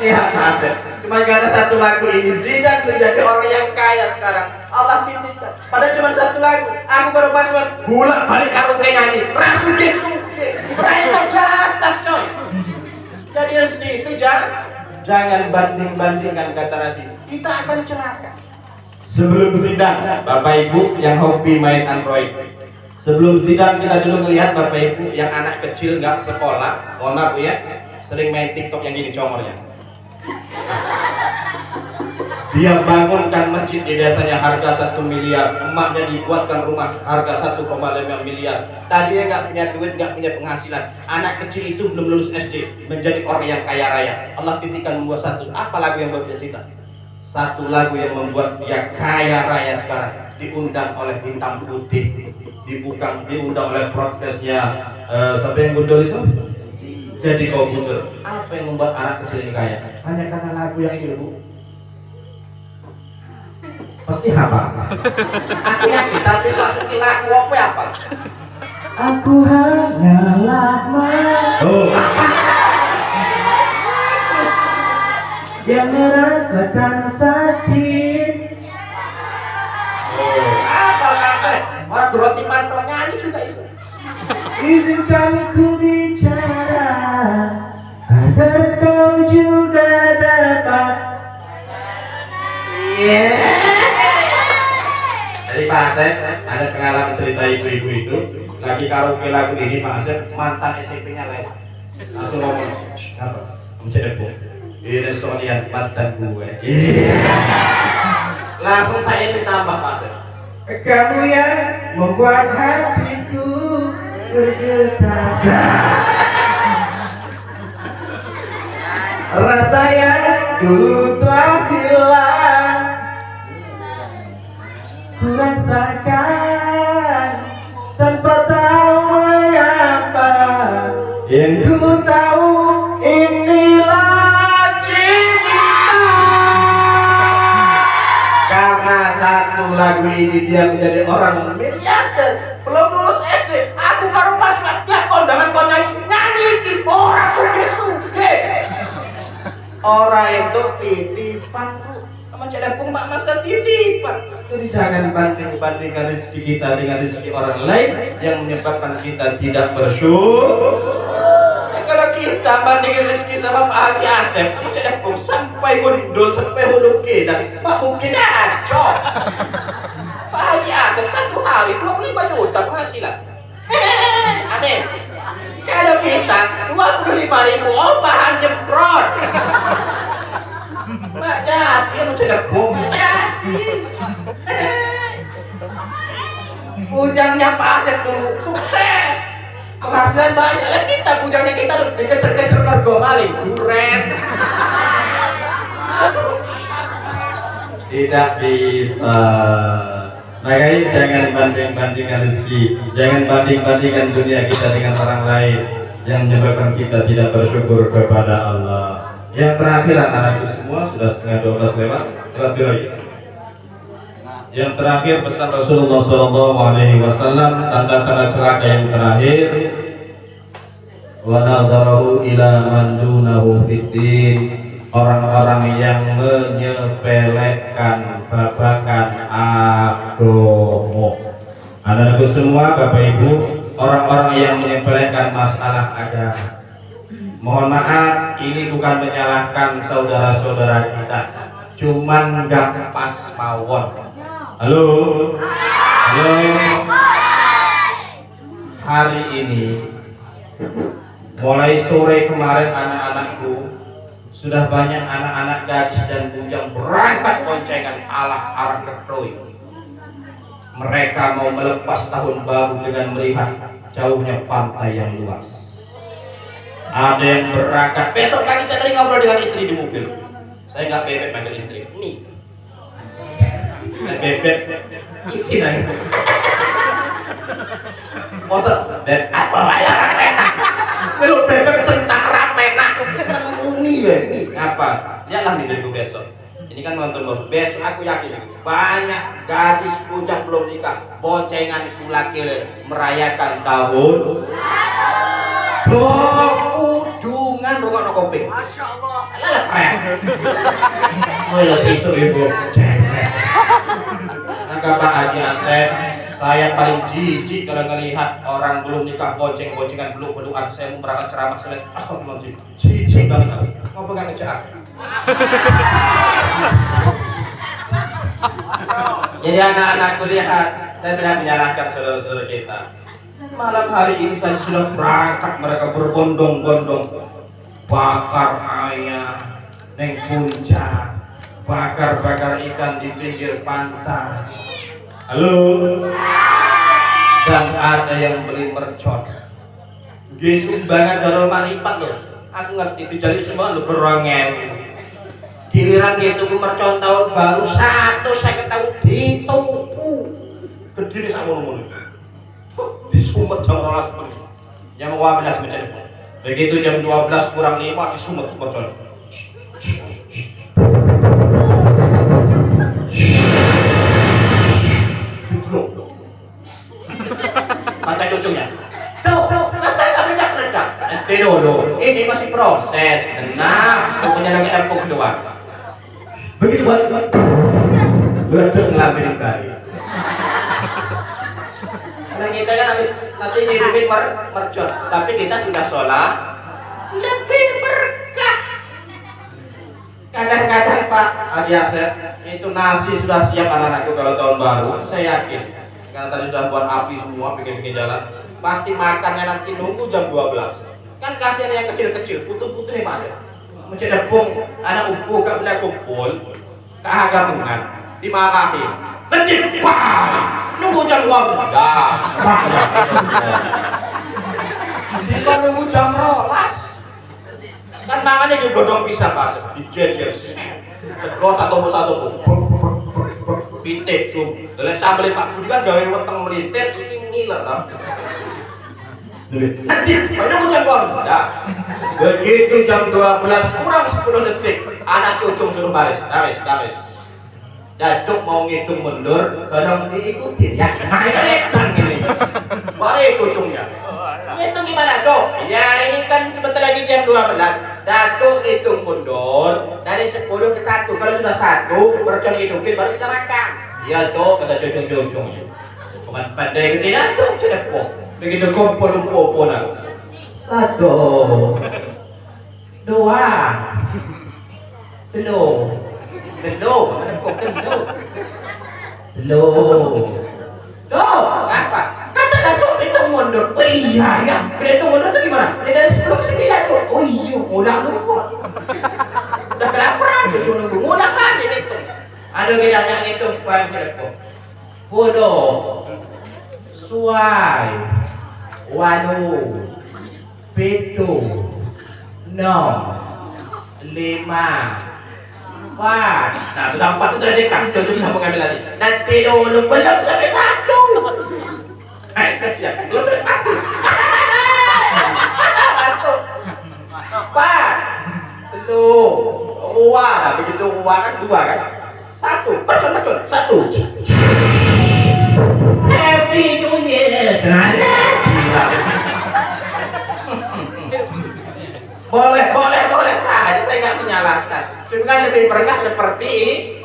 Lihat Asep, cuma karena satu lagu ini Zidane menjadi orang yang kaya sekarang. Allah titipkan. Padahal cuma satu lagu. Aku kalau password gula balik karaoke nyanyi. Rasuke suke. Itu jatah coy. Jadi rezeki itu jangan banding-bandingkan kata Nabi. Kita akan celaka. Sebelum Zidane, Bapak Ibu yang hobi main Android. Sebelum Zidane kita dulu melihat Bapak Ibu yang anak kecil nggak sekolah, mohon maaf ya, sering main TikTok yang gini comornya. Dia bangunkan masjid di desanya harga 1 miliar, emaknya dibuatkan rumah harga 1,5 miliar. Tadinya nggak punya duit, nggak punya penghasilan. Anak kecil itu belum lulus SD, menjadi orang yang kaya raya. Allah titipkan membuat satu, apa lagu yang buat dia cinta? Satu lagu yang membuat dia kaya raya sekarang, diundang oleh Bintang Putih. Diundang oleh protesnya siapa yang gundul itu? Jadi kau gundul. Apa yang membuat anak kecil ini kaya? Hanya karena lagu yang ini Bu. Pasti hafal. Aku yakin tapi masukin lagu apa? Aku hanyalah yang merasakan sakit. Apa kasih? Orang berhenti pantau nyanyi juga itu. Izinkan ku bicara agar kau juga dapat. Jadi Pak Asep ada pengalaman cerita ibu-ibu itu lagi karaoke lagu ini Pak Asep mantan SMP-nya lain. Langsung ngomong apa? Mencedepuk. Ini soalnya mantan gue. Langsung saya ditambah Pak Asep. Kamu yang membuat hatiku bergetar. Rasa yang dulu telah hilang, ku rasakan tanpa tahu mengapa. Yang ku tahu satu lagu ini dia menjadi orang miliarder. Belum lulus SD, aku karo pas tiap kondangan kon nyanyi iki ora suge-suge. Ora itu titipan Bu. Sama celepung Pak masa titipan. Jadi jangan banding-bandingkan rezeki kita dengan rezeki orang lain yang menyebabkan kita tidak bersyukur. Kalau kita bandingin rezeki sama Pak Haji Asep, kamu celepung sampai gundul sampai hulu kedas, mak mungkin aja. Pak Haji Asep 1 hari 25 juta penghasilan. Hehehe, amin. Kalau kita 25.000 opahan jemprot. Mak jadi mau celepung jadi. Pujangnya Pak Asep dulu sukses. Penghasilan banyak lah kita, pujangnya kita dikejar-kejar mergo maling duren. Tidak bisa. Makanya jangan banding-bandingkan rezeki, jangan banding-bandingkan dunia kita dengan orang lain yang menyebabkan kita tidak bersyukur kepada Allah. Yang terakhir anak-anakku semua sudah setengah 12 lewat biologi. Yang terakhir pesan Rasulullah SAW, tanda-tanda celaka yang terakhir, wa nadharahu ila man dunahu fiddin, orang-orang yang menyepelekan babakan agama. Anak-anakku semua, Bapak Ibu, orang-orang yang menyepelekan masalah agama. Mohon maaf, ini bukan menyalahkan saudara-saudara kita, cuman gak pas mawon. Halo, halo. Hari ini, mulai sore kemarin anak-anakku sudah banyak anak-anak gadis dan bujang berangkat boncengan arah Kertoy. Mereka mau melepas tahun baru dengan melihat jauhnya pantai yang luas. Ada yang berangkat besok pagi. Saya tadi ngobrol dengan istri di mobil. Saya nggak bebek panggil istri. Nih, bebek isi nanya. Masa bebek apa bayar pena? Kalau bebek sentak pena, senungi ini apa? Jalan nih diriku besok. Ini kan nonton baru. Besok aku yakin banyak gadis bujang belum nikah boncengan kulakil merayakan tahun. Kudungan rungokno koping. Masyaallah. Lah keren. Mulai isu ibu. Maka Pak Haji Asep, saya paling jijik kalau ngelihat orang belum nikah bonceng-boncengan belum berdoa. Saya mau berangkat ceramah saya lihat astagfirullahaladzim. Jijik banget kali. Mau pegang ngejak. Jadi anak-anakku lihat, saya tidak menyalahkan saudara-saudara kita. Malam hari ini saja sudah berangkat mereka berbondong-bondong bakar ayam neng puncak, bakar-bakar ikan di pinggir pantai. Halo, dan ada yang beli mercon. Gesum banget darul maripat loh. Aku ngerti itu jadi semua lo berangel. Giliran gitu ke mercon tahun baru satu saya ketahui dituku. Gede sama ngomong. Disumet jam 12 pagi. Jam 12 mencari. Begitu jam 12 kurang 5 disumet mercon. Pantai cucungnya. Tuh, pantai kami tak redak. Nanti dulu, ini masih proses. Tenang, pokoknya lagi empuk keluar. Begitu balik. Betul ngelapin kali. Karena kita kan habis nanti ngirimin mercon, tapi kita sudah sholat lebih berkah. Kadang-kadang Pak Haji Asep itu nasi sudah siap anak-anakku kalau tahun baru, saya yakin. Karena tadi sudah buat api semua, bikin-bikin jalan. Pasti makannya nanti nunggu jam 12. Kan kasihan yang kecil-kecil, putu-putu nih Pak. Mencedepung anak upu gak boleh kumpul, keagamungan, dimarahin. Kecil, Pak. Nunggu jam 12. Jika nunggu jam 12. Kan makannya juga godong pisang Pak, dijejer. Tegos satu pun. Pitik sum. Dari sambel Pak Budi kan gawe weteng melintir iki ngiler ta. Detik, banyak jam 12. Nah, begitu jam 12 kurang 10 detik, anak cucung suruh baris. Baris. Datuk mau ngitung mundur, tolong diikutin ya. Nah ini kan ini. Mari cucungnya. Ngitung gimana Datuk? Ya ini kan sebentar lagi jam 12. Datuk ngitung mundur dari 10 ke 1. Kalau sudah 1, baru hidupin baru kita makan. Ya Datuk, kata cucung-cucungnya. Cuman pandai gitu Datuk, cepok. Begitu kumpul-kumpul nak. 1, 2, 3, Tuh, apa? Kata Datuk itu mundur. Oh iya ya, itu mundur tuh gimana? Ya dari 10 ke 9 tuh. Oh iya, ulang dulu. Udah kelaparan cucu nunggu, ulang aja gitu. Aduh bedanya itu paling celepok. Bodoh, suai, walu, pitu, 6, 5, 4. Nah sudah 4 itu sudah dekat. Jadi bisa mengambil lagi. Nanti dulu belum sampai 1. Kasihan belum sampai 1. 4, 3, 2. Nah begitu 2 kan 2 kan. 1, pecun 1. Happy New Year. Boleh saja, saya nggak menyalahkan. Cuma kan lebih berkah seperti ini.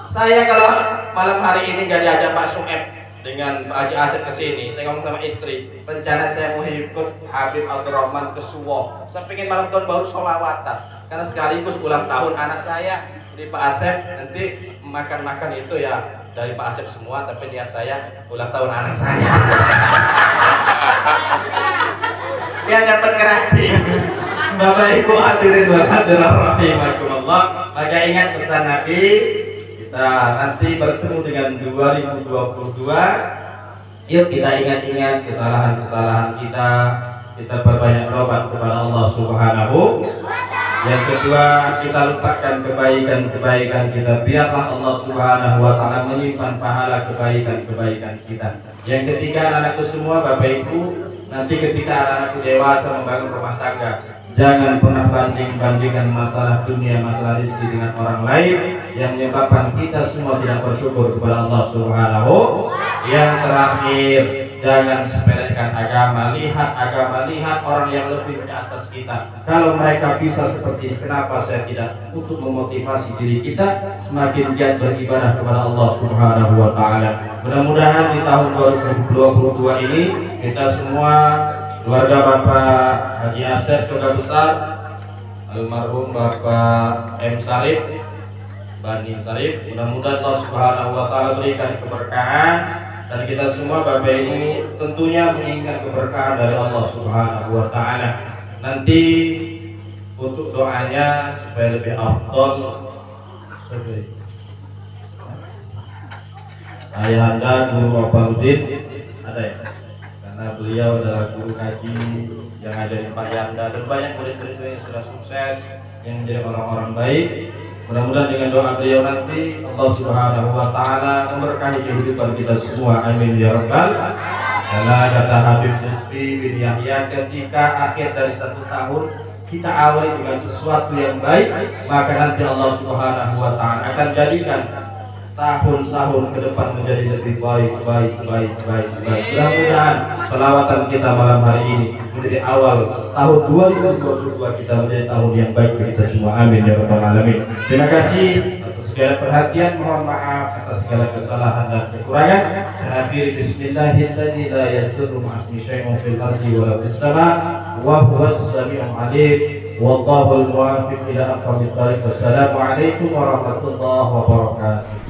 Saya kalau malam hari ini nggak diajak Pak Sueb dengan Pak Haji Asep ke sini, saya ngomong sama istri, rencana saya mau ikut Habib Abdurrahman ke Suwo. Saya pengen malam tahun baru sholawatan, karena sekaligus ulang tahun anak saya. Jadi Pak Asep nanti makan itu ya dari Pak Asep semua, tapi niat saya ulang tahun anak saya. Dia dapat gratis. Bapak Ibu hadirin wal hadirat rahimakumullah. Maka ingat pesan Nabi, kita nanti bertemu dengan 2022. Yuk kita ingat-ingat kesalahan-kesalahan kita. Kita perbanyak taubat kepada Allah Subhanahu. Yang kedua, kita lupakan kebaikan-kebaikan kita. Biarlah Allah Subhanahu wa taala menyimpan pahala kebaikan-kebaikan kita. Yang ketiga, anakku semua, Bapak Ibu, nanti ketika anak-anakku dewasa membangun rumah tangga, jangan pernah banding-bandingkan masalah dunia, masalah rezeki dengan orang lain yang menyebabkan kita semua tidak bersyukur kepada Allah Subhanahu. Yang terakhir, jangan sepelekan agama. Lihat orang yang lebih di atas kita. Kalau mereka bisa seperti ini, kenapa saya tidak? Untuk memotivasi diri kita semakin giat beribadah kepada Allah Subhanahu wa taala. Mudah-mudahan di tahun 2022 ini kita semua, keluarga Bapak Haji Asep Keluarga Besar, almarhum Bapak M. Sarif, Bani Sarif, mudah-mudahan Allah Subhanahu wa taala berikan keberkahan, dan kita semua Bapak Ibu tentunya menginginkan keberkahan dari Allah Subhanahu wa taala. Nanti untuk doanya supaya lebih afdal, Ayahanda Guru Baparudin ada ya? Karena beliau adalah guru kaji yang ngajarin Pak Yanda dan banyak murid-murid yang sudah sukses, yang menjadi orang-orang baik. Mudah-mudahan dengan doa beliau nanti Allah Subhanahu wa taala memberkahi kehidupan kita semua. Amin ya rabbal. Karena kata Habib Lutfi bin Yahya, ketika akhir dari 1 tahun kita awali dengan sesuatu yang baik, maka nanti Allah Subhanahu wa taala akan jadikan tahun-tahun ke depan menjadi lebih baik. Mudah-mudahan selawatan kita malam hari ini menjadi awal tahun 2022 kita menjadi tahun yang baik bagi kita semua. Amin ya rabbal alamin. Terima kasih atas segala perhatian, mohon maaf atas segala kesalahan dan kekurangan. Saya akhiri bismillahirrahmanirrahim. La yadurru ma'asmi syai'un fil ardi wa la fis sama' wa huwas sami'ul 'alim. Wallahul muwaffiq ila aqwamit thariq. Wassalamu alaikum warahmatullahi wabarakatuh.